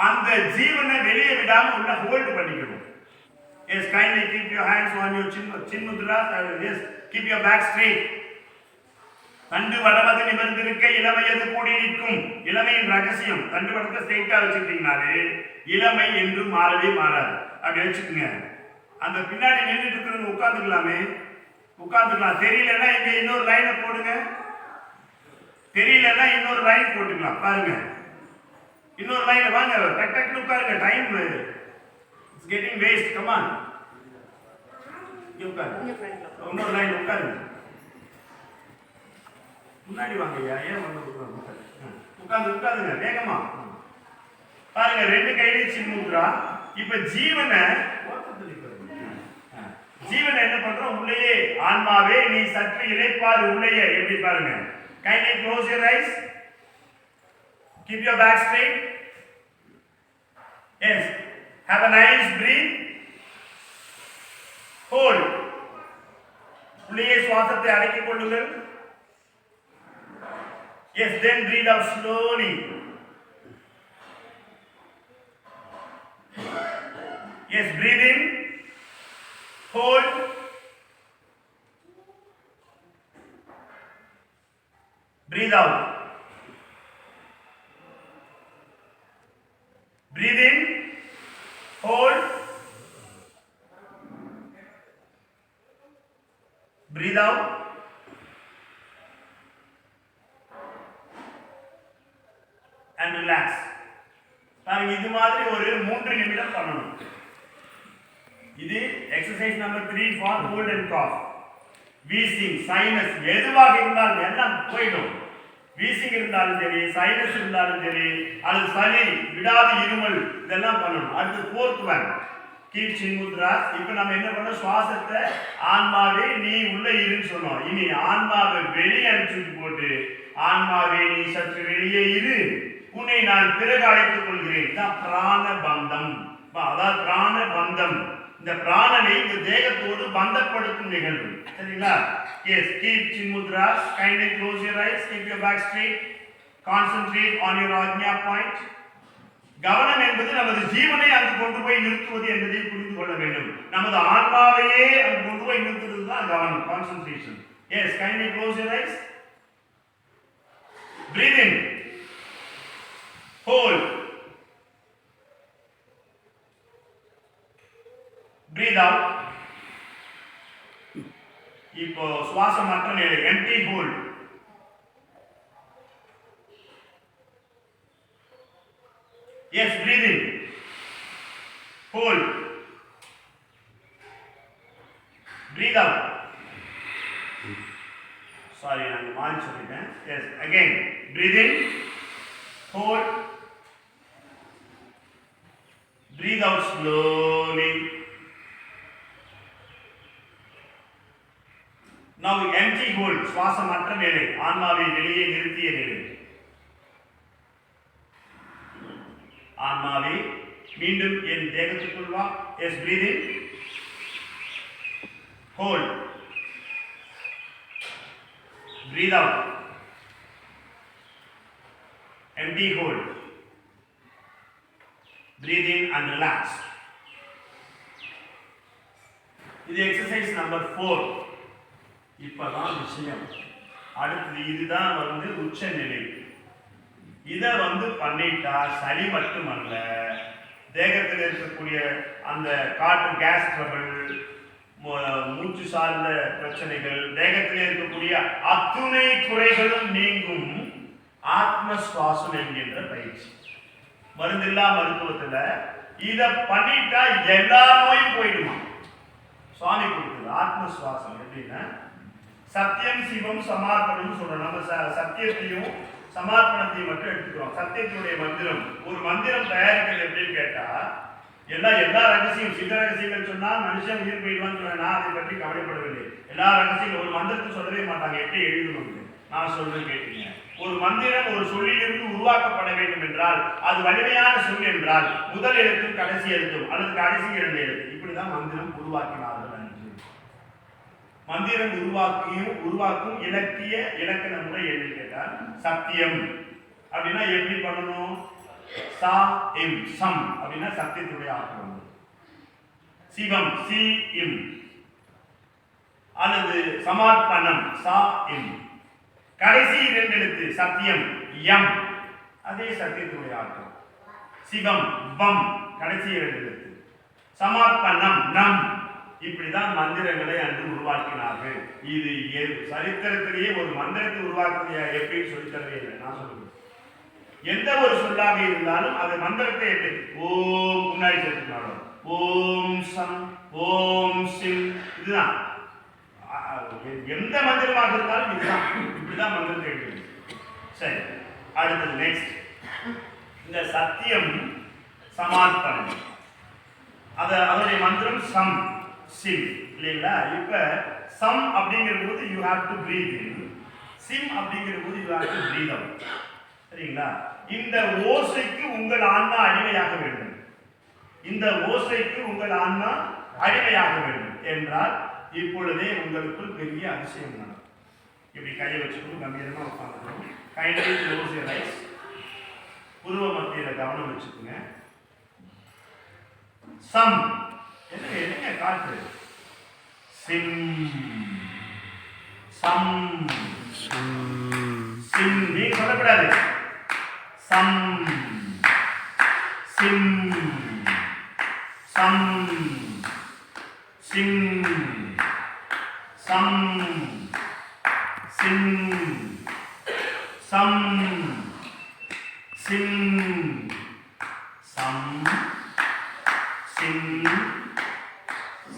அந்த ஜீவனை வெளியே விடாம உள்ள ஹோல்ட் பண்ணிக்கணும். Yes, kindly keep your hands on your chin mudra. Yes, keep your back straight. தண்டு வடமது நிமிர்ந்திருக்க இளமையது கூடி நிற்கும். இளமையின் ரகசியம் தண்டு வடத்தை ஸ்ட்ரெயிட்டா வச்சுக்கிட்டீங்கனாலே இளமை என்று மாறவே மாறாது. அப்படி வச்சுக்கோங்க. அந்த பின்னாடி நின்றுட்டு இருக்கிறவங்க உட்காந்துக்கலாமே, உட்காந்துக்கலாம். தெரியலன்னா இங்க இன்னொரு லைனை போடுங்க. தெரியலன்னா இன்னொரு லைன் போட்டுக்கலாம். பாருங்க, இன்னொரு லைன் வாங்க, டக் டக்னு உட்காருங்க. Time it's getting waste. Come on, உட்காருங்க. இன்னொரு லைன் உட்காருங்க. முன்னாடி வாங்க ஐயா, ஏன் வந்து உட்காந்துங்க வேகமா. பாருங்க, 2 கையிலையும் சின்முத்ரா. இப்ப ஜீவனை என்ன பண்றோம்? உள்ளேயே ஆன்மாவே நீ சற்று இளைப்பாறு உள்ளேயே. எப்படி பாருங்க. Kindly close your eyes. Keep your back straight. Yes, have a nice breathe. Hold. உள்ளேயே சுவாசத்தை அடக்கிக் கொள்ளுங்கள். Yes, then breathe out slowly. Yes, breathe in. Hold. Breathe out. Breathe in. Hold. Breathe out. And relax. பாருங்க, இது மாதிரி ஒரு 3 நிமிடம் பண்ணணும். இது exercise number 3 for cold and cough. Wheezing, sinus எதுவாக இருந்தாலும் எல்லாம் போய்டும். வீசிங் இருந்தாலும் சரி, சைனஸ் இருந்தாலும் சரி, அது சளி, விடாது இருமல், இதெல்லாம் பண்ணணும். அடுத்து ஃபோர்த் ஒன் கீப் சின்முத்ராஸ். இப்போ நம்ம என்ன பண்ணோம், சுவாசத்தை ஆன்மாவே நீ உள்ள இருன்னு சொன்னோம். இனி ஆன்மாவை வெளியே அனுப்பிச்சு போட்டு ஆன்மாவே நீ சற்று வெளியே இரு, உன்னை நான் பிறகு அழைத்துக் கொள்கிறேன். இதான் பிராண பந்தம். அதாவது பிராண பந்தம், இந்த பிராணனை இந்த தேகத்தோடு பந்தப்படுத்தும் நிகழ்வு. சரிங்களா? Yes, keep chinmudras. Kindly close your eyes, keep your back straight, concentrate on your ajna point. கவனம் என்பது நமது ஜீவனை அங்கு கொண்டு போய் நிறுத்துவது என்பதை புரிந்து கொள்ள வேண்டும். நமது ஆன்மாவையே அங்கு கொண்டு போய் நிறுத்துவது தான் கவனம், concentration. Yes, kindly close your eyes. Breathe in, hold, breathe out. இப்போ சுவாசமற்ற நிலை, empty hold. Yes, breathe in, hold, breathe out. Sorry, I'm on சொல்லிட்டேன். Yes, again, breathe in, hold, breathe out slowly. Now empty hold, சுவாசமற்ற நிலை, ஆன்மாவை வெளியே நிறுத்திய நிலை. ஆன்மாவை மீண்டும் என் தேகத்துக்குள் வா. Yes, breathe in, hold, breathe out, empty hold, breathe in and relax. இது எக்ஸசைஸ் நம்பர் 4. இப்பதான் விஷயம். அடுத்து இதுதான் உச்ச நிலை. இதை பண்ணிட்டா சளி மட்டுமல்ல, தேகத்தில் இருக்கக்கூடிய அந்த காற்று கேஸ் ட்ரபிள், மூச்சு சார்ந்த பிரச்சனைகள், தேகத்தில் இருக்கக்கூடிய அத்துணை குறைகளும் நீங்கும் ஆத்ம சுவாசம் என்கின்ற பயிற்சி. மருந்தில்லா மருத்துவத்துல இத பண்ணிட்டா எல்லா நோயும் போயிடுமா. சுவாமி கொடுத்தது ஆத்ம சுவாசம். எப்படின்னா சத்தியம் சிவம் சமார்ப்பணம் சொல்றோம். நம்ம சத்தியத்தையும் சமார்ப்பணத்தையும் மட்டும் எடுத்துக்கிறோம். சத்தியத்தினுடைய மந்திரம், ஒரு மந்திரம் தயாரிக்கிறது எப்படின்னு கேட்டா, எல்லா ரகசியம், சித்த ரகசியங்கள் சொன்னா மனுஷன் உயிர் போயிடுவான்னு சொன்னா நான் அதை பற்றி கவலைப்படவில்லை. எல்லா ரகசியம் ஒரு மந்திரத்தை சொல்லவே மாட்டாங்க, எப்படி எழுதணும் நான் சொல்றேன் கேட்டீங்க. ஒரு மந்திரம் ஒரு சொல்லிலிருந்து உருவாக்கப்பட வேண்டும் என்றால், அது வலிமையான சொல் என்றால் முதல் எழுத்தும் கடைசி எழுத்தும் அல்லது கடைசி 2 எழுத்து, இப்படிதான் மந்திரம் உருவாக்கினார்கள். மந்திரம் உருவாக்கும் இலக்கண முறை என்ன கேட்டால், சத்தியம் அப்படின்னா எப்படி பண்ணணும், சா இம், சம் அப்படின்னா சத்தியத்துடைய ஆக்கம், சிவம் சி இம், அல்லது சமார்ப்பணம் சா இம், கடைசி 2 எழுத்து சத்தியம் யம், அதே சத்தியத்துடைய ஆக்கம், சிவம் பம், கடைசி 2 எழுத்து, சமார்ப்பணம் நம். இப்படிதான் மந்திரங்களை அன்று உருவாக்கினார்கள். இது சரித்திரத்திலேயே ஒரு மந்திரத்தை உருவாக்குறது எப்படின்னு சொல்லித்தரவே இல்லை. நான் சொல்லுவேன், எந்த ஒரு சொல்லாக இருந்தாலும் அது மந்திரத்தை எப்படி ஓம் முன்னாடி சேர்த்துக்கணும். ஓம் சம், ஓம் சிம், இதுதான் எந்த மந்திரமாக இருந்தாலும் இதுதான். இப்படிதான் மந்திரத்தை எழுது. சரி, அடுத்தது நெக்ஸ்ட், இந்த சத்தியம் சமார்ப்பணம், அதனுடைய மந்திரம் சம் சிம் இல்லைங்களா. இப்ப சம் அப்படிங்கிற போது you have to breath in, sim அப்படிங்கிற போது you have to breath out. சரிங்களா? இந்த ஓசைக்கு உங்கள் ஆன்மா அடிமையாக வேண்டும். இந்த ஓசைக்கு உங்கள் ஆன்மா அடிமையாக வேண்டும் என்றால் இப்பொழுதே உங்களுக்குள் பெரிய அதிசயம் நடக்கும். இப்படி கையை வச்சுக்கணும், கம்பீரமா உட்காந்துக்கணும். Kindly close your eyes. புருவ மத்தியில கவனம் வச்சுக்கோங்க. சம் என்னங்க காற்று, சிம் சம் சிம், நீங்க சொல்லக்கூடாது. சம் சிம் சம் சிம் சம் சிம் சம் சிம் சம் சிம்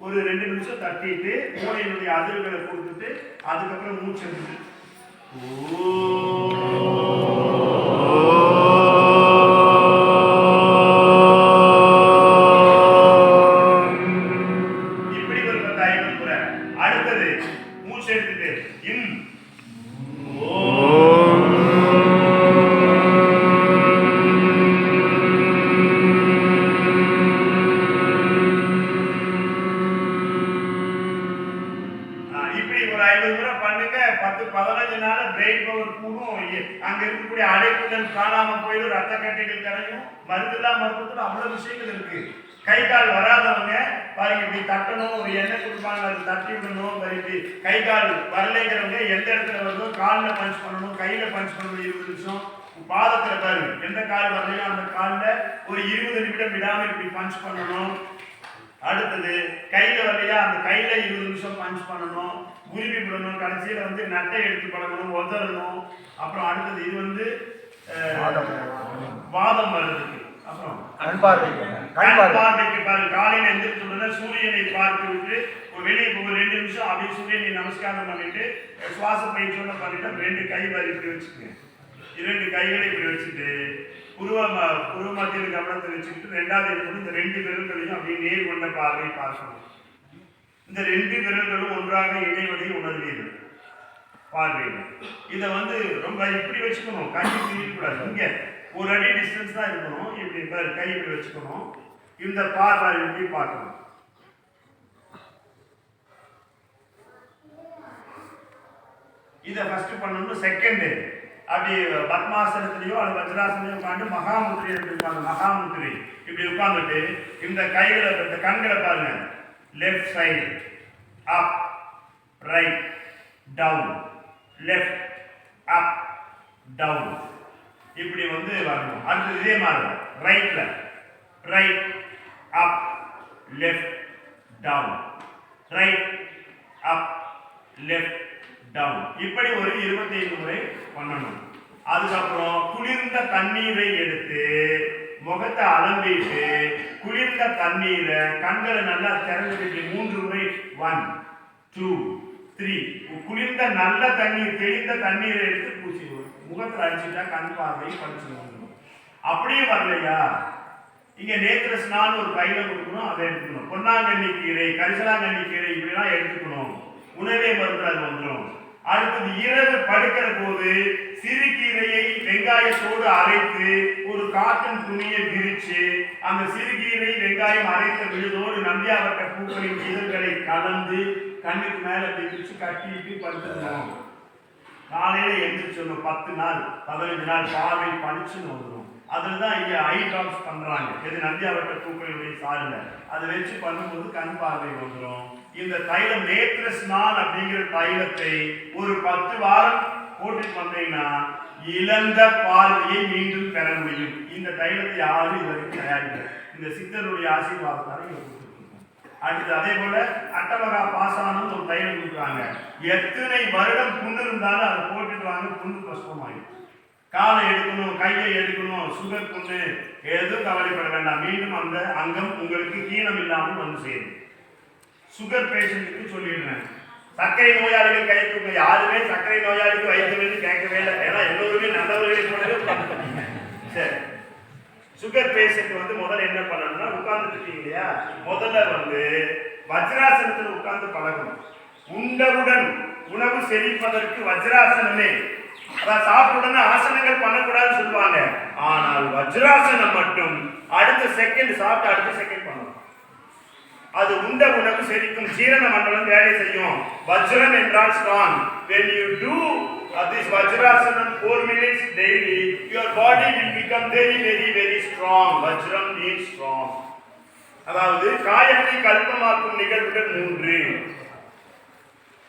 ஒரு 2 நிமிஷம் தட்டிட்டு மூளையினுடைய அதிர்வுகளை கொடுத்துட்டு அதுக்கப்புறம் மூச்சு எடுத்து இப்படி ஒரு 10 முறை. அடுத்தது மூச்சு எடுத்துட்டு இம் இப்படி ஒரு 50 முறை பண்ணுங்க. 10-15 நாள் பிரெயின் பவர் கூடும். அங்க இருக்கக்கூடிய அடைப்புகள் காணாம போயிடும், ரத்த கட்டிகள் கரையும். மருத்துவத்துல அவ்வளவு விஷயங்கள் இருக்கு. கை கால் வராதவங்க பாருங்க, இப்படி தட்டணும், ஒரு எண்ணெய் கொடுப்பாங்க, அது தட்டி விடணும். இப்படி கை கால் வரலைங்கிறவங்க எந்த இடத்துல வருதோ காலில் பஞ்ச் பண்ணணும், கையில பஞ்ச் பண்ணணும் 20 நிமிஷம். பாதத்துல பாருங்க, எந்த கால் வரலையோ அந்த காலில் ஒரு 20 நிமிடம் விடாம இப்படி பஞ்ச் பண்ணணும். அடுத்தது கையில வரலையா அந்த கையில 20 நிமிஷம் பஞ்ச் பண்ணணும், உருவி விடணும். கடைசியில நட்டை எடுத்து பழகணும், உதறணும். அப்புறம் அடுத்தது இது வாதம் வருதுக்கு. அப்புறம் கண் பார்வைக்கு பாருங்க, காலையில எந்திரிச்சுடனே சூரியனை பார்த்து விட்டு வெளியே 2 நிமிஷம் அப்படியே சூரியனை நமஸ்காரம் பண்ணிட்டு சுவாச பயிற்சியோட பண்ணிட்டு 2 கை வரி இப்படி வச்சுக்கோங்க. 2 கைகளை இப்படி வச்சுட்டு புருவ மத்தியில் கவனத்தை வச்சுக்கிட்டு 2வது இந்த 2 விரல்களையும் அப்படியே நேர் கொண்ட பார்வை பார்க்கணும். இந்த 2 விரல்களும் ஒன்றாக இணைவதை உணர்வீர்கள் பார்வையில். இதை ரொம்ப இப்படி வச்சுக்கணும், கை பிரியக்கூடாது. இங்க 1 அடி டிஸ்டன்ஸ் தான் இருக்கணும். இப்படி கை இப்படி வச்சுக்கணும். இந்த பார்வை இப்படி பார்க்கணும். இதை ஃபர்ஸ்ட் பண்ணணும். செகண்ட் அப்படி பத்மாசனத்திலையோ அல்லது வஜ்ராசனையோ உட்காந்து மகாமுத்திரை இருப்பாங்க. மகாமுத்திரை இப்படி உட்காந்துட்டு இந்த கைகளை இந்த கண்களை பாருங்க. Left side up, right down, left up down, இப்படி வரணும். அடுத்து இதே மாதிரி ரைட்ல right up left down, right up left down, இப்படி ஒரு 25 முறை பண்ணணும். அதுக்கப்புறம் குளிர்ந்த தண்ணீரை எடுத்து முகத்தை அலம்பிட்டு குளிர்ந்த தண்ணீரை கண்களை நல்லா திறந்துட்டு 3 முறை 1 2 3 குளிர்ந்த நல்ல தண்ணீர் தெளிந்த தண்ணீரை எடுத்து பூசி முகத்தில் அடிச்சுட்டா கண் பார்வை படிச்சு வந்துடும். அப்படியே வரலையா இங்க நேத்திர ஸ்நானம் ஒரு கையில கொடுக்கணும், அதை எடுத்துக்கணும். பொன்னாங்கண்ணி கீரை, கரிசலாங்கண்ணி கீரை இப்படிலாம் எடுத்துக்கணும். உணவே மருந்து அது வந்துடும். அடுத்தது இரவு படுக்கிற போது சிறுகீரையை வெங்காயத்தோடு அரைத்து ஒரு காட்டன் துணியை விரிச்சு அந்த சிறுகீரை வெங்காயம் அரைத்த விழுதோடு நந்தியாவட்ட பூக்களின் இதழ்களை கலந்து கண்ணுக்கு மேல விரிச்சு கட்டிட்டு படுத்துக்கணும். காலையில எந்திரிச்சோம் 10 நாள் 15 நாள் பார்வை பளிச்சுன்னு வந்துடும். அதுதான் இங்க ஐ ட்ராப்ஸ் பண்றாங்க. இது நந்தியாவட்ட பூக்களுடைய சாருங்க, அதை வச்சு பண்ணும்போது கண் பார்வை வந்துடும். இந்த தைலம் நேத்திர ஸ்நான் அப்படிங்கிற தைலத்தை ஒரு 10 வாரம் போட்டு வந்தீங்கன்னா இழந்த பார்வையை மீண்டும் பெற முடியும். இந்த தைலத்தை யாரும் இதுவரைக்கும் தயாரிக்கல. இந்த சித்தருடைய ஆசீர்வாதத்தால கொடுத்துருக்கோம். அடுத்து அதே போல அட்டமகா பாசானம் ஒரு தைலம் கொடுக்குறாங்க. எத்தனை வருடம் புண்ணு இருந்தாலும் அதை போட்டுட்டு வாங்க, புண்ணு கஷ்டமாயிடும். காலை எடுக்கணும், கையை எடுக்கணும், சுகர் புண்ணு எதுவும் கவலைப்பட வேண்டாம். மீண்டும் அந்த அங்கம் உங்களுக்கு கீழம் இல்லாமல் சேரும். சுகர் பேஷண்ட்டுக்கு சொல்லிடுறேன், சர்க்கரை நோயாளிகள் கை தூக்க. யாருமே சர்க்கரை நோயாளிக்கு வைத்தியம் கேட்கவே இல்லை. ஏன்னா எல்லோருமே நல்லவர்களை போலவே. சரி, சுகர் பேஷண்ட் முதல்ல என்ன பண்ணணும்னா உட்கார்ந்துட்டு இருக்கீங்க இல்லையா, முதல்ல வஜ்ராசனத்தில் உட்கார்ந்து பழகணும். உண்டவுடன் உணவு செரிப்பதற்கு வஜ்ராசனமே, அதான் சாப்பிட்டுடனே ஆசனங்கள் பண்ணக்கூடாதுன்னு சொல்லுவாங்க. ஆனால் வஜ்ராசனம் மட்டும் அடுத்த செகண்ட் சாப்பிட்டு அடுத்த செகண்ட் பண்ணணும். அது உண்ட உணவு செரிக்கும், ஜீரண மண்டலம் வேலை செய்யும். வஜ்ரம் என்றால் strong. When you do this vajrasanam 4 minutes daily, your body will become very very very strong. Vajram means strong. அதாவது காயத்தை கல்பமாக்கும் நிகழ்வுகள் 3.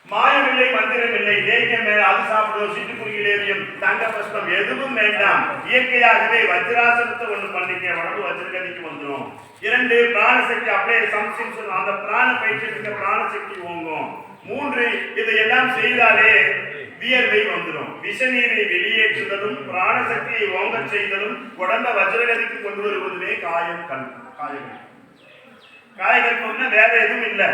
மாயமில்லை, மந்திரமில்லை, தேய்க்கமே, அது சாப்பிடுவோம், சிட்டுக்குருகிலேரியம், தங்க பஸ்பம் எதுவும் வேண்டாம். இயற்கையாகவே வஜ்ராசனத்தை ஒன்று பண்ணிக்க, உடம்பு வஜ்ரகதிக்கு வந்துடும். 2 பிராணசக்தி அப்படியே சம்சிம், அந்த பிராண பயிற்சிக்கு பிராணசக்தி ஓங்கும். 3 இதையெல்லாம் செய்தாலே வியர்வை வந்துடும். விஷநீரை வெளியேற்றுதலும் பிராணசக்தியை ஓங்க செய்தலும் உடம்ப வஜ்ரகதிக்கு கொண்டு வருவதுமே காயம். காயம் காயகற்பம்னா வேற எதுவும் இல்லை.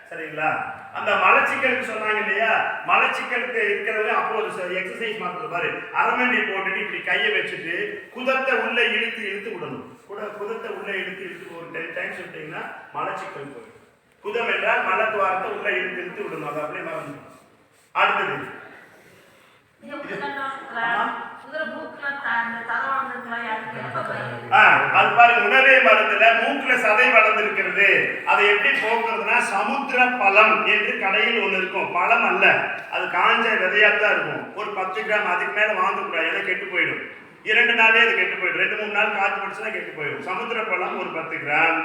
சரிங்களா? அந்த மலச்சிக்கலுக்கு சொன்னாங்க இல்லையா, மலச்சிக்கலுக்கு இருக்கிறவங்க அப்போ ஒரு எக்ஸசைஸ் மாதிரி பாரு, அரமண்டி போட்டுட்டு இப்படி கையை வச்சுட்டு குதத்தை உள்ள இழுத்து இழுத்து விடணும். குதத்தை உள்ள இழுத்து இழுத்து ஒரு 10 டைம்ஸ் விட்டீங்கன்னா மலச்சிக்கல் போயிடும். குதம் என்றால் மலத்துவாரத்தை உள்ள இழுத்து இழுத்து விடணும். அது அப்படியே மறந்து. அடுத்தது அது பாருங்க, உணவே மருந்துல மூக்குல சதை வளர்ந்திருக்கிறது. அதை எப்படி போக்குறதுன்னா சமுத்திர பழம் என்று கடையில் ஒண்ணு இருக்கும். பழம் அல்ல, அது காஞ்ச விதையாத்தான் இருக்கும். ஒரு 10 கிராம், அதுக்கு மேல வாங்கக்கூடாது, ஏன்னா கெட்டு போயிடும். 2 நாளே அது கெட்டு போயிடும். 2-3 நாள் காத்து படிச்சுன்னா கெட்டு போயிடும். சமுத்திர பழம் ஒரு 10 கிராம்.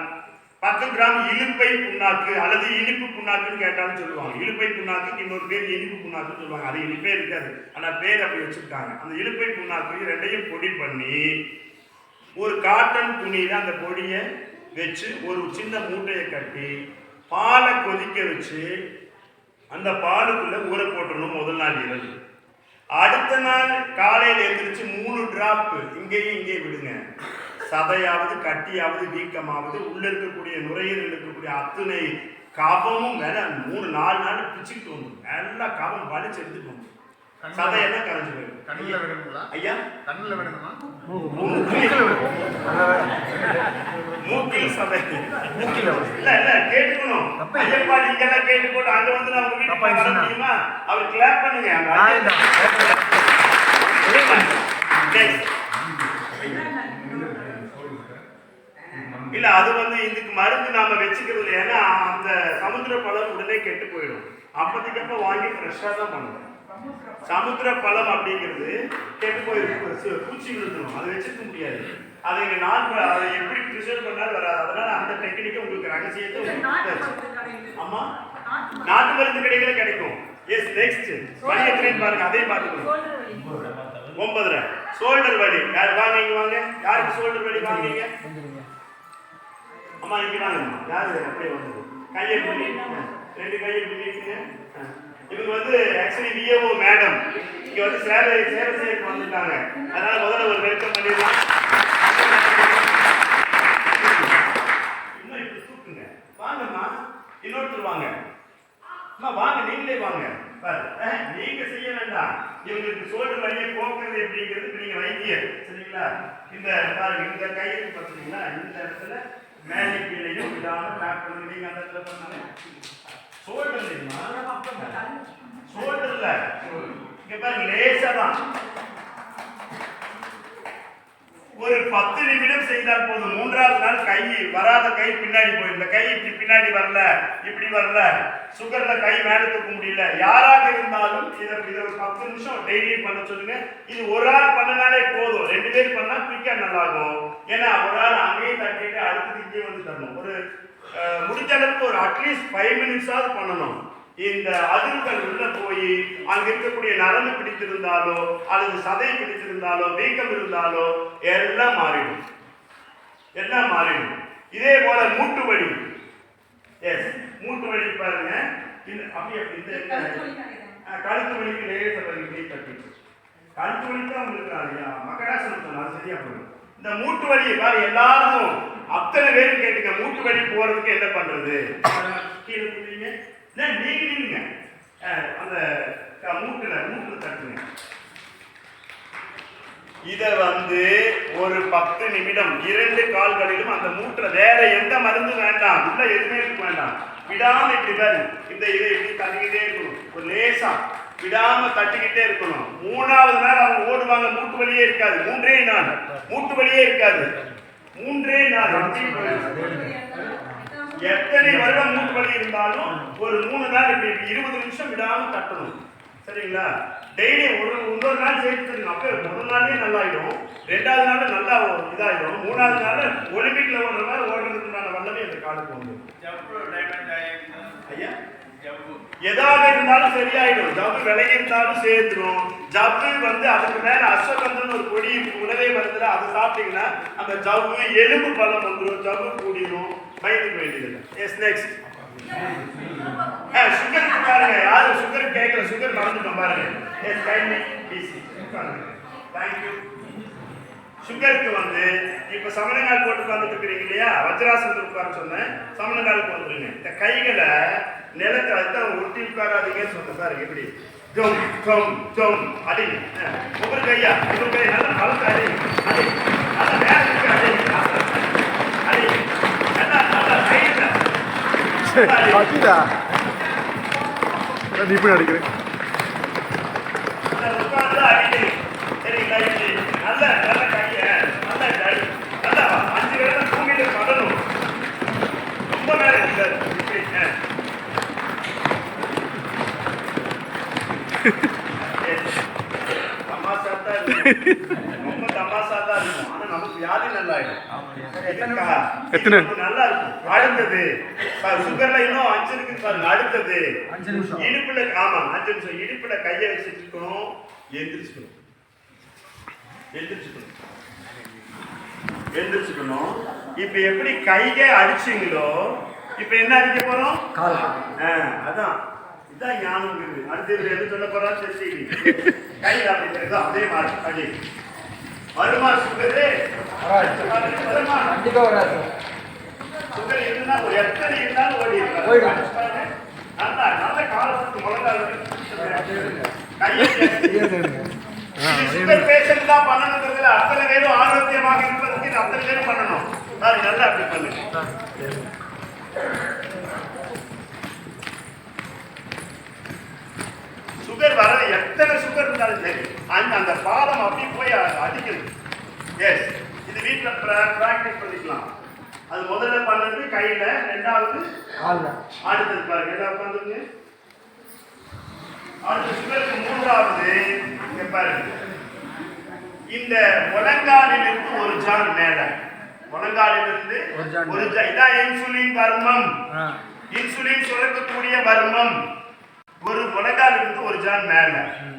10 கிராம் இலுப்பை புண்ணாக்கு அல்லது இனிப்பு புண்ணாக்குன்னு கேட்டாலும் சொல்லுவாங்க. இலுப்பை புண்ணாக்கு இன்னொரு பேர் இனிப்பு புண்ணாக்குன்னு சொல்லுவாங்க. அது இனிப்பே இருக்காது, ஆனா பேர் அப்படி வச்சிருக்காங்க. அந்த இலுப்பை புண்ணாக்கு ரெண்டையும் பொடி பண்ணி ஒரு காட்டன் துணியில அந்த பொடியை வச்சு ஒரு சின்ன மூட்டையை கட்டி பாலை கொதிக்க வச்சு அந்த பாலுக்குள்ள ஊற போட்டுடணும் முதல் நாள் இரவு. அடுத்த நாள் காலையில் எழுந்திரிச்சு 3 டிராப் இங்கேயும் இங்கேயும் விடுங்க. சதையாவது கட்டியாவது வீக்கமாவது உள்ள இருக்கக்கூடிய நுரையீரல் இருக்கக்கூடிய அத்தனை கபமும் மேல 3-4 நாள் பிச்சுக்கிட்டு வந்துடும். நல்லா கபம் வலிச்சு எடுத்துட்டு வந்துடும். சதையெல்லாம் கரைஞ்சு போயிடும். கண்ணுல விடணுங்களா ஐயா? கண்ணுல விடணுமா? மூக்கில் சதை இல்ல இல்ல கேட்டுக்கணும். ஐயப்பா நீங்க எல்லாம் கேட்டுக்கோட்டு அங்க வந்து நான் உங்க வீட்டுக்கு வர முடியுமா? அவர் கிளாப் பண்ணுங்க. இல்ல அது வந்து இதுக்கு மருந்து நாம வச்சுக்கிறது இல்லை. ஏன்னா அந்த சமுத்திர பழம் உடனே கெட்டு போயிடும். அப்போதைக்கப்ப வாங்கி ஃப்ரெஷ்ஷாக தான் பண்ணணும். சமுத்திர பழம் அப்படிங்கிறது கெட்டு போயிருக்கு, பூச்சி விழுந்துடும், அதை வச்சுக்க முடியாது. அதை அதை எப்படி ப்ரிசர்வ் பண்ணாலும் வராது. அதனால அந்த டெக்னிக்கை உங்களுக்கு ரகசியத்தை ஆமா நாட்டு மருந்து கடைகளே கிடைக்கும். எஸ் நெக்ஸ்ட் வலி எத்தனைன்னு பாருங்க, அதையும் பார்த்துக்கணும். 9 ஷோல்டர் வலி. யார் வாங்க வாங்க, யாருக்கு ஷோல்டர் வலி வாங்கிங்க? அம்மா இங்க வாங்க. யாரு அப்படியே வந்து கையை பிடி, 2 கையை பிடிக்குங்க. இவங்க வந்து ஆக்சுவலி விஏஓ மேடம் இங்க வந்து சேவை செய்ய வந்துட்டாங்க. அதனால முதல்ல ஒரு வெல்கம் பண்ணிடலாம். இன்னும் இப்படி தூக்குங்க. வாங்கம்மா, இன்னொருத்தர் வாங்க. அம்மா வாங்க, நீங்களே வாங்க. நீங்க செய்ய வேண்டாம். இவங்களுக்கு ஷோல்டர் வலியை போக்குறது எப்படிங்கிறது நீங்க வைத்தியர். சரிங்களா? இந்த பாருங்க, இந்த கையை பார்த்தீங்கன்னா இந்த இடத்துல மேலே கீழையும் விடாம பேக் பண்ணுங்க. நீங்க அந்த இடத்துல பண்ணாங்க ஷோல்டர் இல்லையா? ஷோல்டர்ல இங்க பாருங்க, லேசா தான் ஒரு 10 நிமிடம் செய்தால் போதும். 3ஆவது நாள் கை வராத கை பின்னாடி போயிடும். இந்த கை இப்படி பின்னாடி வரல, இப்படி வரல, சுகர்ல கை மேல தூக்க முடியல, யாராக இருந்தாலும் இதை ஒரு 10 நிமிஷம் டெய்லி பண்ண சொல்லுங்க. இது ஒரு ஆள் பண்ணனாலே போதும். 2 பேர் பண்ணா குயிக்கா நல்லா இருக்கும். ஏன்னா ஒரு ஆள் அங்கேயே தட்டிட்டு அடுத்தது இங்கே வந்து தரணும். ஒரு முடிஞ்ச அளவுக்கு ஒரு அட்லீஸ்ட் 5 மினிட்ஸாவது பண்ணணும். இந்த அதிர்வுகள் உள்ள போய் அங்க இருக்கக்கூடிய நரம்பு பிடித்திருந்தாலோ அல்லது சதை பிடித்திருந்தாலோ வீக்கம் இருந்தாலோ எல்லாம் மாறிடும், எல்லாம் மாறிடும். இதே போல மூட்டு வலி, எஸ் மூட்டு வலி பாருங்க. அப்படியே கழுத்து வலிக்கு லேச வலி தட்டி கழுத்து வலி தான் உங்களுக்கு மக்கடாசனம் சொன்னா அது சரியா போயிடும். இந்த மூட்டு வலி பாரு, எல்லாரும் அத்தனை பேரும் கேட்டுங்க. மூட்டு வலி போறதுக்கு என்ன பண்றது? கீழே புரியுங்க, நீங்க நில்லுங்க. அந்த மூட்டுல தட்டுங்க. இத வந்து ஒரு 10 நிமிடம் 2 கால்களிலும் அந்த மூட்டுல வேற எந்த மருந்து வேண்டாம், உள்ள எதுவுமே இருக்க வேண்டாம். விடாம இப்படி பாரு, இந்த இதை இப்படி தட்டிக்கிட்டே இருக்கணும். ஒரு லேசா விடாம தட்டிக்கிட்டே இருக்கணும். 3ஆவது நாள் அவங்க ஓடுவாங்க, மூட்டு வலியே இருக்காது. 3 நாள் மூட்டு வலியே இருக்காது. 3 நாள் எத்தனை வருடம் மூட்டு வலி இருந்தாலும் ஒரு 3 நாள் இப்படி 20 நிமிஷம் விடாம தட்டணும். சரிங்களா? டெய்லி ஒரு நாள் சேர்த்து அப்போ முதல் நாளே நல்லாயிடும், 2ஆவது நாள் நல்லா இதாயிடும், 3ஆவது நாள் ஒலிம்பிக்ல ஓடுற மாதிரி ஓடுறதுக்கான வல்லமே அந்த காலுக்கு வந்து ஐயா எதாக இருந்தாலும் சரியாயிடும். ஜவ்வு விலகி இருந்தாலும் சேர்ந்துடும். ஜவ்வு வந்து அதுக்கு மேல அஸ்வகந்தன் ஒரு பொடி உணவே வருதுல, அதை சாப்பிட்டீங்கன்னா அந்த ஜவ்வு எலும்பு பலம் வந்துடும், ஜவ்வு கூடிடும், பயந்துக்க வேண்டியது. எஸ் நெக்ஸ்ட் சுகருக்கு பாருங்க, யாரும் சுகர் கேட்கல, சுகர் மறந்துட்டோம் பாருங்க. எஸ் கைண்ட்லி ப்ளீஸ் பாருங்க. Thank you. சுகருக்கு வந்து இப்ப சமணங்கால் போட்டு உட்கார்ந்துட்டு இருக்கிறீங்க இல்லையா, வஜ்ராசனத்தில் உட்கார சொன்னேன், சமணங்காலுக்கு வந்துருங்க. இந்த கைகளை நிலத்தை அதுதான் ஒட்டி உட்காராதீங்கன்னு சொன்னேன். பாருங்க எப்படி ஜோம் ஜோம் ஜோம் அடிங்க. ஒவ்வொரு கையா ஒவ்வொரு கை நல்லா பழத்தை அடிங்க, அடி நல்லா நேரத்துக்கு அடிங்க, அடி நல்லா நல்லா கையில நீ போய் அடிக்கிறேன். உட்கார்ந்து அடிங்க. சரிங்களா? நல்ல நல்ல கைய நல்ல கை நல்லா 5 வேளை பூமியில படணும். ரொம்ப நேரம் இருக்காது. தமாஷா தான் இருக்கும், ரொம்ப தமாஷா தான் இருக்கும். ஆனா நமக்கு வியாதி நல்லா ஆயிடும். எத்தனை நல்லா இருக்கும். அடுத்தது சுகர்ல இன்னும் 5 இருக்கு பாருங்க. அடுத்தது இடுப்புல, ஆமா 5 நிமிஷம் இடுப்புல கையை வச்சுட்டு இருக்கணும். எந்திரிச்சுக்கணும், எந்திரிச்சுக்கணும், எந்திரிச்சுக்கணும். இப்ப எப்படி கையை அடிச்சீங்களோ இப்ப என்ன அடிக்க போறோம்? அதான் இதான் ஞானம். அடுத்தது எது சொல்ல போறோம்? சரி, கை அப்படிங்கிறது அதே மாதிரி அடி வருமா? சுகரு வருமா? சுகர் இருந்தா ஒரு எத்தனை இருந்தாலும் ஓடி இருக்காங்க. நல்லா நல்ல காலத்துக்கு முழங்கால் சுகர் பேஷண்ட் தான் பண்ணணுங்கிறதுல அத்தனை பேரும் ஆரோக்கியமாக இருப்பதற்கு இது அத்தனை பேரும் பண்ணணும். நல்லா அப்படி பண்ணுங்க. சுகர் வர எத்தனை சுகர் இருந்தாலும் சரி அந்த பாதம் அப்படி போய் அடிக்கணும். எஸ், இது வீட்டில் பிராக்டிஸ் பண்ணிக்கலாம். அது முதல்ல பண்ணது கையில, ரெண்டாவது அடுத்தது பாருங்க எல்லாம் உட்காந்துங்க. அடுத்த சுகருக்கு மூன்றாவது இங்க பாருங்க, இந்த முழங்காலிலிருந்து ஒரு ஜான் மேல, முழங்காலிலிருந்து ஒரு ஜான், இதான் இன்சுலின் வர்மம். இன்சுலின் சுரக்கக்கூடிய வர்மம். ஒரு முழங்காலிலிருந்து ஒரு ஜான் மேல.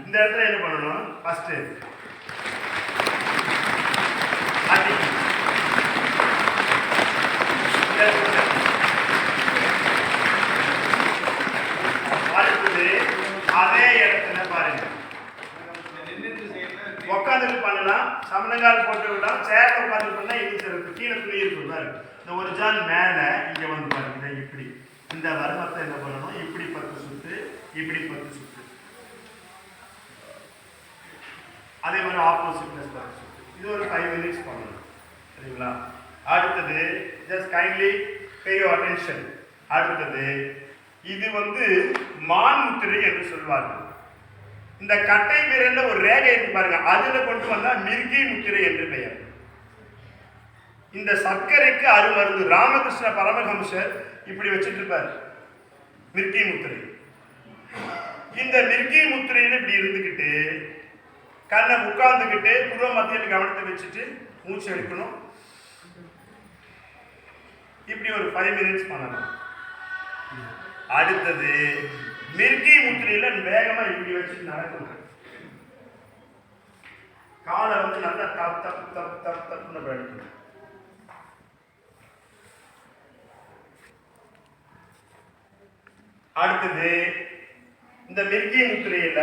இந்த இடத்துல என்ன பண்ணணும்? ஃபர்ஸ்ட் அடுத்தது அதே இடத்துல பாருங்க, உட்காந்துட்டு பண்ணலாம், சமணங்கால் போட்டு விடலாம், சேர்ல உட்காந்து பண்ணா இது கீழே துணி இருக்கும் பாருங்க. இந்த ஒரு ஜான் மேல இங்க வந்து பாருங்க, இப்படி இந்த வர்மத்தை என்ன பண்ணணும்? இப்படி 10 சுத்து, இப்படி 10 சுத்து, அதே மாதிரி ஆப்போசிட்ல சுத்து. இது ஒரு 5 மினிட்ஸ் பண்ணணும். சரிங்களா? அடுத்தது just kindly pay your attention. அடுத்தது இது வந்து மான் முத்திரை என்று சொல்வார்கள். இந்த கட்டை விரல்ல ஒரு ரேகை இருக்கு பாருங்க, அதுல கொண்டு வந்தா மிர்கி முத்திரை என்று பெயர். இந்த சர்க்கரைக்கு அருமருந்து. ராமகிருஷ்ண பரமஹம்சர் இப்படி வச்சுட்டு இருப்பார் மிர்கி முத்திரை. இந்த மிர்கி முத்திரையில இப்படி இருந்துகிட்டு கண்ணை உட்கார்ந்துக்கிட்டு புருவ மத்தியில் கவனத்தை வச்சுட்டு மூச்சு எடுக்கணும். இப்படி ஒரு 5 மினிட்ஸ் பண்ணணும். அடுத்தது மிர்கி முத்திரையில வேகமா இப்படி வச்சு நடக்கணும். காலை வந்து நல்லா தப் தப் தப் தப் தப்புன்னு எடுக்கணும். அடுத்தது இந்த மிர்கி முத்திரையில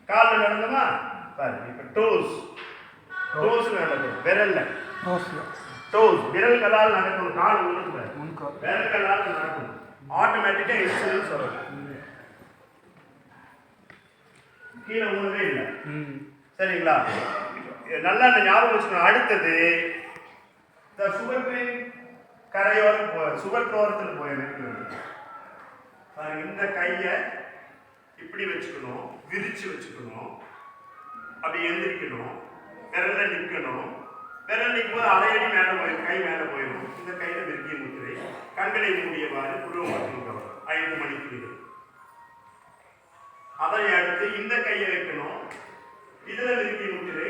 காலில் நடந்தோமா பாருங்க, இப்ப டோஸ் நடக்கும், விரல்ல டோஸ் விரல்களால் நடக்கணும். கால் உள்ளுக்கு விரல்களால் நடக்கணும். ஆட்டோமேட்டிக்கா இன்சுலின் சொல்லணும். கீழே ஒண்ணுமே இல்லை. சரிங்களா? நல்லா ஞாபகம் வச்சுக்கணும். அடுத்தது இந்த சுகர் கரையோரம் சுகர் ஓரத்தில் போயிருக்கணும். இந்த கையை இப்படி வச்சுக்கணும், விரிச்சு வச்சுக்கணும், அப்படி எந்திரிக்கணும், விரல்ல நிற்கணும். விரல் நிற்கும் போது அரையடி மேலே போயிடும், கை மேலே போயிடும். இந்த கையில மிர்கி முத்திரை, கண்களை மூடியவாறு புருவ மத்தியில் 5 மணிக்கு. அதனை அடுத்து இந்த கையை வைக்கணும், இதுல மிர்கி முத்திரை,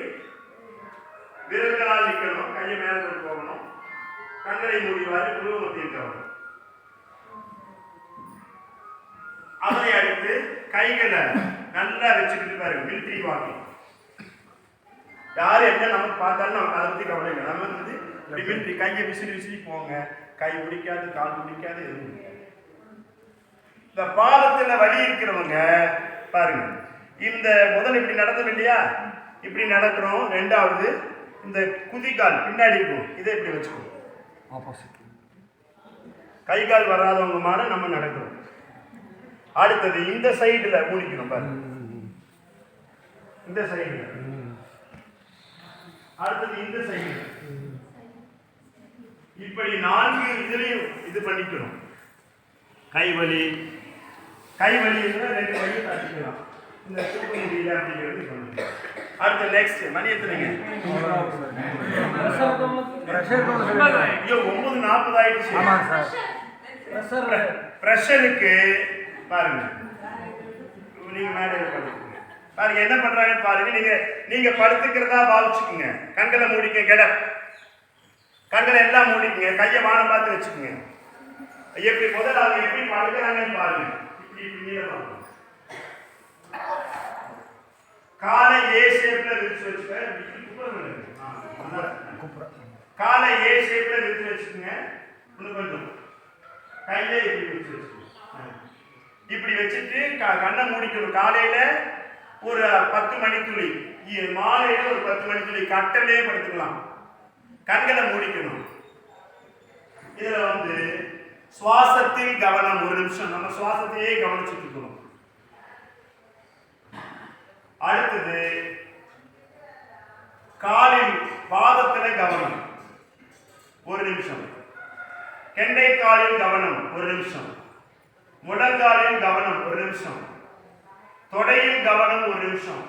விரல்களால் நிற்கணும், கையை மேலே கொண்டு போகணும், கண்களை மூடியவாறு புருவ மத்தியில் வரணும். அதனை அடுத்து கைகளை நல்லா வச்சுக்கிட்டு பாருங்க, மிலிட்டரி வாக்கிங். யாரு என்ன நமக்கு பார்த்தாலும் நமக்கு அதை பத்தி கவலை இல்லை. நம்ம வந்து மிலிட்டரி கையை விசிறி போங்க, கை பிடிக்காது, கால் பிடிக்காது, எதுவும் பிடிக்காது. இந்த பாதத்துல வலி இருக்கிறவங்க பாருங்க, இந்த முதல் இப்படி நடந்தோம் இல்லையா, இப்படி நடக்கிறோம். ரெண்டாவது இந்த குதிகால் பின்னாடி இருக்கும், இதை இப்படி வச்சுக்கணும். ஆப்போசிட். கை கால் வராதவங்க மாதிரி நம்ம நடக்கிறோம். அடுத்தது இந்த சைடுல மூடிக்கணும் பாருங்க, இந்த சைடுல. அடுத்தது இந்த சைடுல. இப்படி 4 இதுலயும் இது பண்ணிக்கணும். கைவலி இருந்தா 2 வலி தட்டிக்கலாம். இந்த தூக்க முடியல அப்படிங்கிறது பண்ணுங்க. அடுத்து நெக்ஸ்ட் மணி எத்தனைங்க? ஐயோ 9:40 ஆயிடுச்சு. பிரஷருக்கு பாருங்க, நீங்க மேடையில் படுத்துக்கங்க. பாருங்க என்ன பண்றாங்கன்னு பாருங்க. நீங்க படுத்துக்கிறதா பாவிச்சுக்குங்க. கண்களை மூடிக்க, கண்களை எல்லாம் மூடிக்குங்க. கையை வானம் பார்த்து வச்சுக்கோங்க. எப்படி முதல்ல அவங்க எப்படி படுக்கிறாங்கன்னு பாருங்க. இப்படி நீளமா காலை ஏ ஷேப்ல விரிச்சு வச்சுக்க. காலை ஏ ஷேப்ல விரிச்சு வச்சுக்கோங்க. இன்னும் கொஞ்சம் கையை இப்படி விரிச்சு வச்சுக்கோங்க. இப்படி வச்சுட்டு கண்ணை மூடிக்கணும். காலையில ஒரு 10 மணித்துளி, மாலையில ஒரு 10 மணித்துளி கட்டலே படுத்துக்கலாம். கண்களை மூடிக்கணும். இதுல வந்து சுவாசத்தில் கவனம். ஒரு நிமிஷம் நம்ம சுவாசத்தையே கவனிச்சுட்டு இருக்கணும். அடுத்தது காலில் பாதத்துல கவனம். ஒரு நிமிஷம். கெண்டை காலில் கவனம். ஒரு நிமிஷம். முழங்காலில் கவனம். ஒரு நிமிஷம். தொடையில் கவனம். ஒரு நிமிஷம்.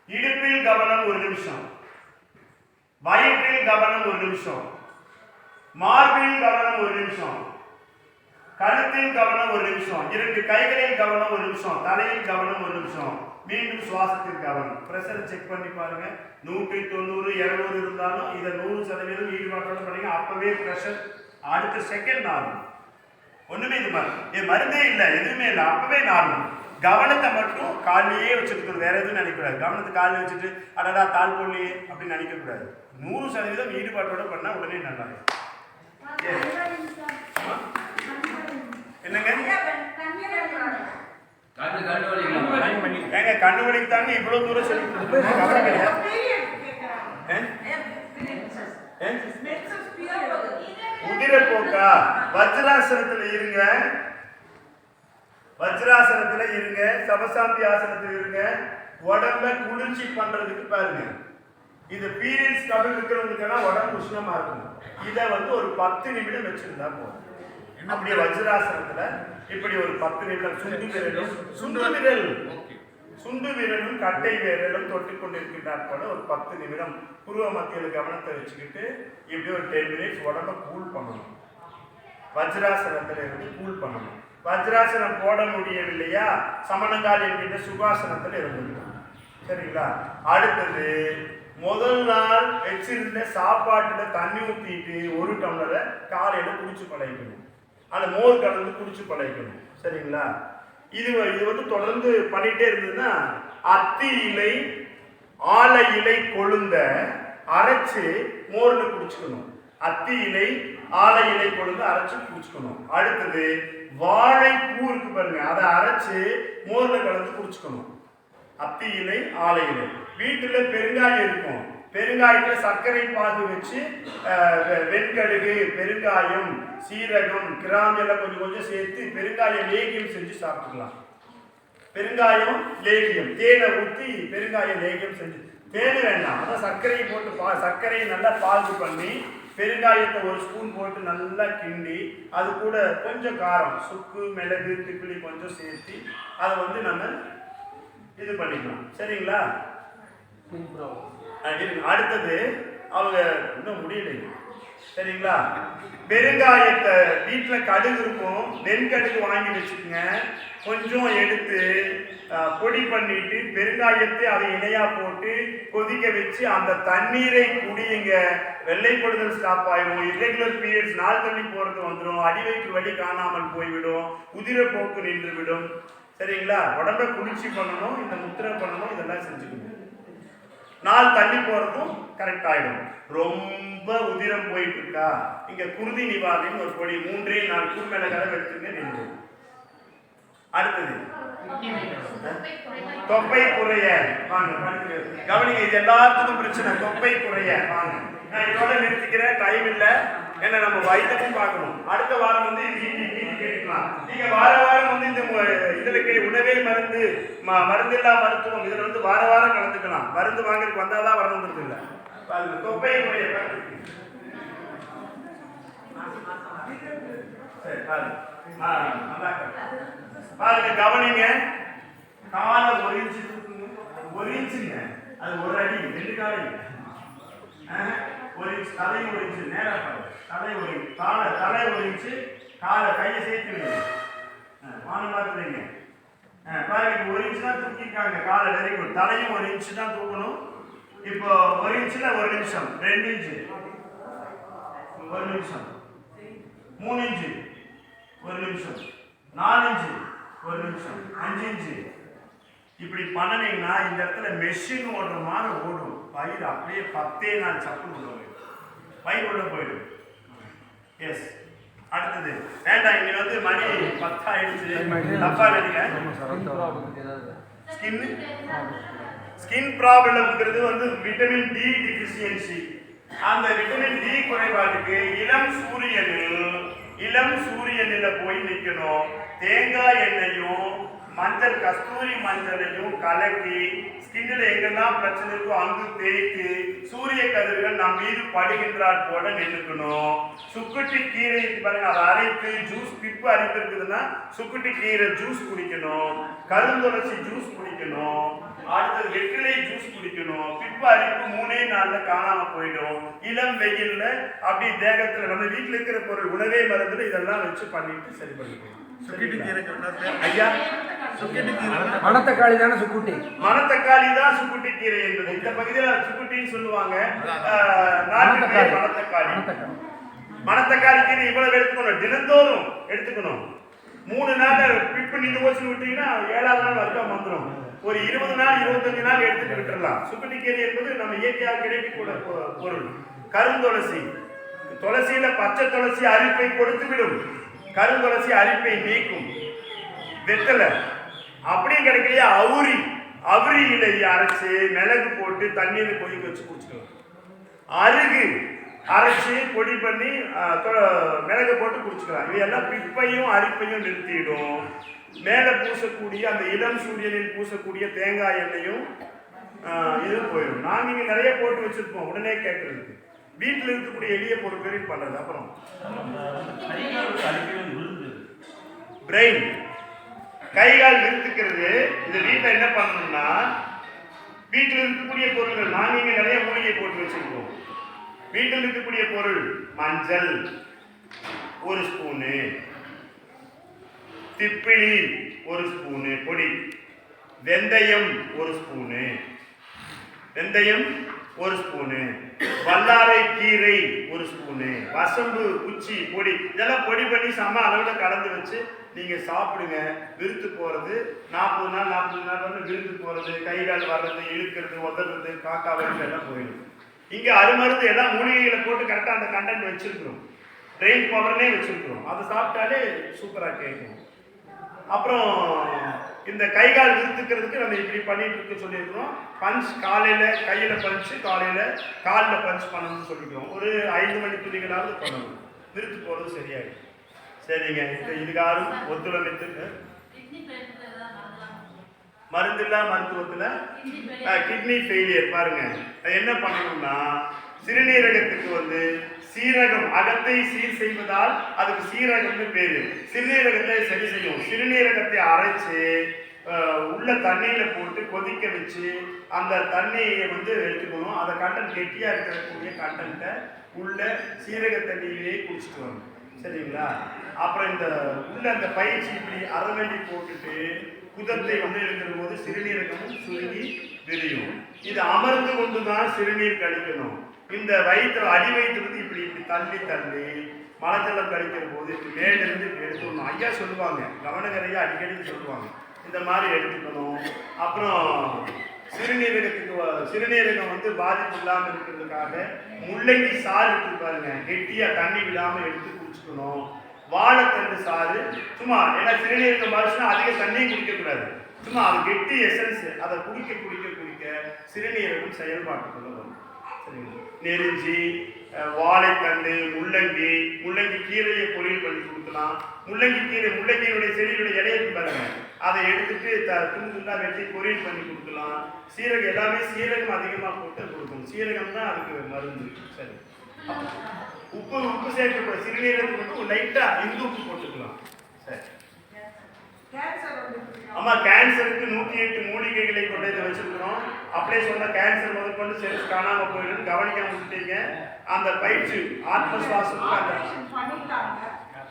இடுப்பில் கவனம். ஒரு நிமிஷம். வயிற்றில் கவனம். ஒரு நிமிஷம். மார்பில் கவனம். ஒரு நிமிஷம். கழுத்தில் கவனம். ஒரு நிமிஷம். 2 கைகளில் கவனம். ஒரு நிமிஷம். தலையில் கவனம். ஒரு நிமிஷம். மீண்டும் சுவாசத்தில் கவனம். பிரஷர் செக் பண்ணி பாருங்க. 190 200 இருந்தாலும் இதை 100% ஈடுபாட்டோட பண்ணீங்க. அப்பவே பிரஷர் அடுத்த செகண்ட் நார்மல். ஒண்ணுமே இது மாதிரி மருந்தே இல்லை, எதுவுமே இல்லை, அப்பவே நார்மல். கவனத்தை மட்டும் காலையே வச்சுருக்கணும். வேற எதுவும் நினைக்கக்கூடாது. கவனத்தை காலையில் வச்சுட்டு அடடா தால் போடலையே அப்படின்னு நினைக்கக்கூடாது. 100% ஈடுபாட்டோட பண்ணா உடனே நல்லா இருக்கும். என்னங்க ஏங்க கண்ணு வலிக்கு தாங்க இவ்வளவு தூரம் சொல்லி உதிர போக்கா? வஜ்ராசனத்துல இருங்க, வஜ்ராசனத்துல இருங்க, சமசாந்தி ஆசனத்துல இருங்க. உடம்ப குளிர்ச்சி பண்றதுக்கு பாருங்க. இது பீரியட்ஸ் டபுள் இருக்கிறவங்களுக்கெல்லாம் உடம்பு உஷ்ணமா இருக்கும். இதை வந்து ஒரு 10 நிமிடம் வச்சிருந்தா போதும். அப்படியே வஜ்ராசனத்துல இப்படி ஒரு 10 நிமிடம் சுண்டு விரலும் கட்டை விரலும் தொட்டு கொண்டிருக்கின்றார் போல ஒரு 10 நிமிடம் புருவ மத்தியில் கவனத்தை வச்சுக்கிட்டு இப்படி ஒரு 10 மினிட்ஸ் உடம்ப கூல் பண்ணணும். வஜ்ராசனத்துல இருந்து கூல் பண்ணணும். வஜ்ராசனம் போட முடியவில்லையா, சமணங்கால் என்கின்ற சுகாசனத்துல இருந்துருக்கும். சரிங்களா? அடுத்தது முதல் நாள் வச்சிருந்த சாப்பாட்டுல தண்ணி ஊற்றிட்டு 1 டம்ளரை காலையில குடிச்சு பழகிக்கணும். அந்த மோர் கலந்து குடிச்சு பழகிக்கணும். சரிங்களா? இது வந்து தொடர்ந்து பண்ணிட்டே இருந்ததுன்னா அத்தி இலை ஆலை இலை கொழுந்த அரைச்சு மோர்ல குடிச்சுக்கணும். அத்தி இலை ஆலை இலை கொழுந்து அரைச்சு குடிச்சுக்கணும். அடுத்தது வாழைப்பூ இருக்கு பாருங்க, அதை அரைச்சு மோர்ல கலந்து குடிச்சுக்கணும். அத்தி இலை ஆலை இலை. வீட்டுல பெருங்காயம் இருக்கும், பெருங்காயத்துல சர்க்கரை பாகு வச்சு வெண்கடுகு பெருங்காயம் சீரகம் கிராம்பு எல்லாம் கொஞ்சம் கொஞ்சம் சேர்த்து பெருங்காய லேகியம் செஞ்சு சாப்பிட்டுக்கலாம். பெருங்காயம் லேகியம் தேனை ஊற்றி பெருங்காய லேகியம் செஞ்சு, தேனை வேண்டாம், அதான் சர்க்கரையை போட்டு சர்க்கரையை நல்லா பாகு பண்ணி பெருங்காயத்தை 1 ஸ்பூன் போட்டு நல்லா கிண்டி அது கூட கொஞ்சம் காரம் சுக்கு மிளகு திப்பிலி கொஞ்சம் சேர்த்து அதை வந்து நம்ம இது பண்ணிக்கலாம். சரிங்களா? அடுத்தது அவங்க இன்னும் முடியல. சரிங்களா? பெருங்காயத்தை வீட்டுல கடுகு இருக்கும், வெண்கடுகு வாங்கி வச்சுக்கோங்க. கொஞ்சம் எடுத்து பொடி பண்ணிட்டு பெருங்காயத்தை அதை இணையா போட்டு கொதிக்க வச்சு அந்த தண்ணீரை குடியுங்க. வெள்ளைப்படுதல் ஸ்டாப் ஆயிடும். இரெகுலர் பீரியட்ஸ் நாள் தண்ணி போறது வந்துடும். அடிவயிற்று வலி காணாமல் போய்விடும். உதிர போக்கு நின்று விடும். சரிங்களா? உடம்பை குளிர்ச்சி பண்ணணும், இந்த முத்திரை பண்ணணும், இதெல்லாம் செஞ்சுக்கணும். நாள் தண்ணி போறதும் கரெக்ட் ஆயிடும். ரொம்ப உதிரம் போயிட்டு இருக்கா, இங்க குருதி நிவாரணம் ஒரு பொடி 3-4 கூர்மிளகாய் எடுத்துங்க நின்று. அடுத்தது தொப்பை குறைய வாங்க படிங்க. கவனிங்க, இது எல்லாத்துக்கும் பிரச்சனை. தொப்பை குறைய வாங்க. நான் இதோட நிறுத்திக்கிறேன், டைம் இல்ல. ஏன்னா நம்ம வயிற்றுக்கும் பார்க்கணும். அடுத்த வாரம் வந்து கேட்டுக்கலாம். நீங்க வார வாரம் வந்து இந்த இதுல உணவே மருந்து மருந்தில்லா மருத்துவம் இதுல வந்து வார வாரம் கலந்துக்கலாம். மருந்து வாங்கிட்டு வந்தாதான் வரணுங்கிறது இல்லை. தொப்பை குறைய பாருங்க, கவனிங்க. காலை ஒரு இன்ச்சு தூக்குங்க. ஒரு இன்ச்சுங்க, அது ஒரு அடி. 2 காலை ஒரு இன்ச்சு, தலை ஒரு இன்ச்சு. நேரா பாருங்க, தலை ஒரு இன்ச்சு, தலை ஒரு இன்ச்சு, காலை கையை சேர்த்துங்க. வானம் பார்த்துறீங்க பாருங்க. இப்போ 1 இன்ச்சு தான் தூக்கிருக்காங்க காலை. Very good. தலையும் 1 இன்ச்சு தான் தூக்கணும். இப்போ 1 இன்ச்சுல 1 நிமிஷம், 2 இன்ச்சு 1 நிமிஷம், 3 இன்ச்சு 1 நிமிஷம், 4 இன்ச்சு 1 நிமிஷம், 5 இன்ச்சு. இப்படி பண்ணினீங்கன்னா இந்த இடத்துல மெஷின் ஓடுற மாதிரி ஓடும். பயிர் அப்படியே 10 நாள் சப்புன்னு உள்ள போயிடும். பயிர் உள்ள போயிடும். எஸ். அடுத்தது வேண்டாம், இங்க வந்து மணி 10 ஆயிடுச்சு. தப்பா நினைக்க. ஸ்கின் ப்ராப்ளம்ங்கிறது வந்து விட்டமின் டி டிஃபிஷியன்சி. அந்த விட்டமின் டி குறைபாட்டுக்கு இளம் சூரியனில போய் நிக்கணும். தேங்காய் எண்ணெயும் மஞ்சள், கஸ்தூரி மஞ்சளையும் கலக்கி ஸ்கின்னில் எங்கெல்லாம் பிரச்சனை இருக்கோ அங்கு தேய்த்து சூரிய கதிர்கள் நம் மீது படுகின்றால் போல நின்றுக்கணும். சுக்குட்டி கீரை பாருங்க, அதை அரைத்து ஜூஸ், பிப்பு அரைத்து இருக்குதுன்னா சுக்குட்டி கீரை ஜூஸ் குடிக்கணும். கருந்துளசி ஜூஸ் குடிக்கணும். அடுத்தது வெற்றிலை ஜூஸ் குடிக்கணும். பிப்பு அரிப்பு 3 நாள்ல காணாம போயிடும். இளம் வெயில்ல அப்படி தேகத்துல நம்ம வீட்டுல இருக்கிற பொருள் உணவே மருந்துல இதெல்லாம் வச்சு பண்ணிட்டு சரி பண்ணிக்கணும். ஐயா, மணத்தக்காளி தானே சுக்குட்டி? மணத்தக்காளி தான் சுக்குட்டி கீரை என்பது. இந்த பகுதியில் சுக்குட்டின்னு சொல்லுவாங்க. மணத்தக்காளி கீரை இவ்வளவு எடுத்துக்கணும். தினந்தோறும் எடுத்துக்கணும். 3 நாள் பிப்பு நின்று போச்சு விட்டீங்கன்னா 7ஆவது நாள் வரைக்கும் வந்துடும். ஒரு 20 நாள் 25 நாள் எடுத்துட்டு விட்டுறலாம். சுக்குட்டி கீரை என்பது நம்ம இயற்கையாக கிடைக்கக்கூடிய பொருள். கருந்துளசி, துளசியில பச்சை துளசி அரிப்பை கொடுத்து விடும். கருந்துளசி அரிப்பை நீக்கும். வெத்தலை அப்படி கிடைக்கலையா, அவுரி இலையை அரைச்சு மிளகு போட்டு தண்ணீர் கொதிக்க வச்சு குடிச்சுக்கலாம். அருகு அரைச்சி பொடி பண்ணி மிளகு போட்டு குடிச்சுக்கலாம். இவையெல்லாம் பிப்பையும் அரிப்பையும் நிறுத்திடும். மேலே பூசக்கூடிய அந்த இளம் சூரியனில் பூசக்கூடிய தேங்காய் எண்ணெயும் இது போயிடும். நாங்கள் இங்கே நிறைய போட்டு வச்சுருப்போம். உடனே கேட்குறதுக்கு வீட்டில் இருக்கக்கூடிய எளிய பொருட்களில் பண்ணுறது. அப்புறம் பிரெயின், கைகால் நிறுத்துக்கிறது. இந்த வீட்டில் என்ன பண்ணணும்னா வீட்டில் இருக்கக்கூடிய பொருட்கள் நாங்கள் இங்கே நிறைய மூலிகை போட்டு வச்சுருக்கோம். வீட்டில் இருக்கக்கூடிய பொருள் மஞ்சள் 1 ஸ்பூனு, திப்பிலி 1 ஸ்பூனு பொடி, வெந்தயம் 1 ஸ்பூனு, வெந்தயம் 1 ஸ்பூனு, வல்லாரை கீரை 1 ஸ்பூனு, வசம்பு குச்சி பொடி. இதெல்லாம் பொடி பண்ணி சம அளவில் கலந்து வச்சு நீங்கள் சாப்பிடுங்க. விருத்து போகிறது 40 நாள் வந்து விருத்து போகிறது, கை கால் வர்றது, இழுக்கிறது, உதறது, காக்கா வர்றது எல்லாம் போயிடும். இங்கே அருமருந்து எல்லாம் மூலிகைகளை போட்டு கரெக்டாக அந்த கண்டென்ட் வச்சுருக்கிறோம். பிரெயின் பவர்னே வச்சுருக்கிறோம். அதை சாப்பிட்டாலே சூப்பராக கேட்கும். அப்புறம் இந்த கைகால் விருத்துக்கிறதுக்கு நம்ம இப்படி பண்ணிட்டு இருக்க சொல்லியிருக்கிறோம். பஞ்ச் காலையில் கையில் பஞ்சு, காலில் பஞ்ச் பண்ணணும்னு சொல்லிக்கிறோம். ஒரு 5 மணி துணிகளாவது பண்ணணும். விருத்து போகிறது சரியாயிடும். சரிங்க, இதுக்காரும் ஒத்துழைத்து மருந்தில்லா மருத்துவத்தில் கிட்னி ஃபெயிலியர் பாருங்க. என்ன பண்ணணும்னா சிறுநீரகத்துக்கு வந்து சீரகம், அகத்தை சீர் செய்வதால் அதுக்கு சீரகம்னு பேரு. சிறுநீரகத்தை சரி செய்யும். சிறுநீரகத்தை அரைச்சு உள்ள தண்ணியில போட்டு கொதிக்க வச்சு அந்த தண்ணியை வந்து எடுத்துக்கணும். அந்த கண்டென்ட் கெட்டியா இருக்கக்கூடிய கண்டென்ட்டை உள்ள சீரக தண்ணியிலேயே குடிச்சிட்டு வரணும். சரிங்களா? அப்புறம் இந்த உள்ள அந்த பயிற்சி இப்படி அரவணி போட்டுட்டு குதத்தை வந்து எடுக்கிற போது சிறுநீரகமும் சுருங்கி விரியும். இது அமர்ந்து கொண்டுதான் சிறுநீர் கழிக்கணும். இந்த வயிற்று அடி வயிற்றுக்கு இப்படி தள்ளி மலஜலம் கழிக்கிற போது மேலிருந்து எடுத்துக்கணும். ஐயா சொல்லுவாங்க, கவனகரையா அடிக்கடி சொல்லுவாங்க, இந்த மாதிரி எடுத்துக்கணும். அப்புறம் சிறுநீரகம் வந்து பாதிப்பு இல்லாமல் இருக்கிறதுக்காக முள்ளங்கி சாறு எடுத்து பாருங்க, கெட்டியா தண்ணி விடாமல் எடுத்து குடிச்சுக்கணும். வாழைத்தண்டு சாறு சும்மா, ஏன்னா சிறுநீரகம் பாதிச்சுன்னா அதிக தண்ணியும் குடிக்கக்கூடாது. சும்மா அது கெட்டி எசன்ஸ், அதை குடிக்க குடிக்க குடிக்க சிறுநீரகம் செயல்பாட்டுக்குள்ள வரும். சரிங்களா? நெருஞ்சி, வாழைத்தண்டு, முள்ளங்கி கீரையை பொரியல் பண்ணி கொடுக்கலாம். முள்ளங்கியினுடைய செடியுடைய இலையை பாருங்க, அதை எடுத்துட்டு துண்டுலாம் வெட்டி பொரியல் பண்ணி கொடுக்கலாம். சீரகம், எல்லாமே சீரகம் அதிகமாக போட்டு கொடுக்கணும். சீரகம் தான் அதுக்கு மருந்து. சரி, உப்பு சேர்க்க சிறுநீரகத்துக்கு மட்டும் லைட்டா இந்து உப்பு போட்டுக்கலாம். சரி, ஆமா, கேன்சருக்கு 108 மூலிகைகளை கொண்டு இதை வச்சிருக்கிறோம். அப்படியே சொன்ன கேன்சர் முதற்கொண்டு செல்ஸ் காணாம போயிடும், கவனிக்காம விட்டுட்டீங்க. அந்த பயிற்சி ஆத்ம சுவாசம்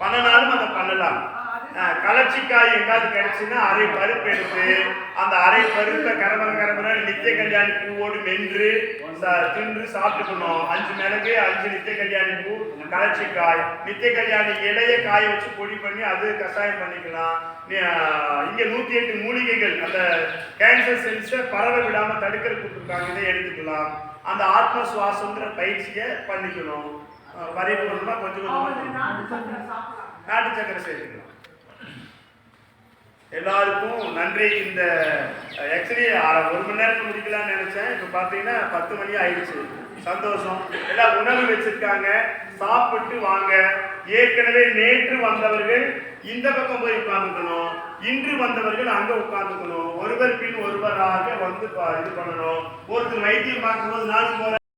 பண்ணனாலும் அதை பண்ணலாம். கலர்ச்சிக்காய் எங்காவது கிடைச்சுன்னா அரை பருப்பு எடுத்து அந்த அரை பருப்பை கரமர நித்திய கல்யாணி பூவோடு மென்று தின்று சாப்பிட்டுக்கணும். 5 மிளகு, 5 நித்திய கல்யாணி பூ, கலர்ச்சிக்காய், நித்திய கல்யாணி இலைய காய வச்சு பொடி பண்ணி அது கஷாயம் பண்ணிக்கலாம். இங்க 108 மூலிகைகள் அந்த கேன்சர் செல்ஸை பரவ விடாம தடுக்கிற கொடுத்துருக்காங்க, இதை எடுத்துக்கலாம். அந்த ஆத்ம சுவாசங்கிற பயிற்சியை பண்ணிக்கணும். பரிபூர்ணமா கொஞ்சம் நாட்டு சக்கரை சேர்த்துக்கலாம். எல்லாருக்கும் நன்றி. இந்த ஆக்சுவலி 1 மணி நேரத்துக்கு முடிக்கலாம்னு நினைச்சேன். இப்போ பார்த்தீங்கன்னா 10 மணி ஆயிடுச்சு. சந்தோஷம். எல்லாம் உணவு வச்சிருக்காங்க, சாப்பிட்டு வாங்க. ஏற்கனவே நேற்று வந்தவர்கள் இந்த பக்கம் போய் உட்கார்ந்துக்கணும், இன்று வந்தவர்கள் அங்க உட்கார்ந்துக்கணும். ஒருவர் பின் ஒருவராக வந்து இது பண்ணணும். ஒருத்தர் வைத்தியம் பார்க்கும்போது நான் போறேன்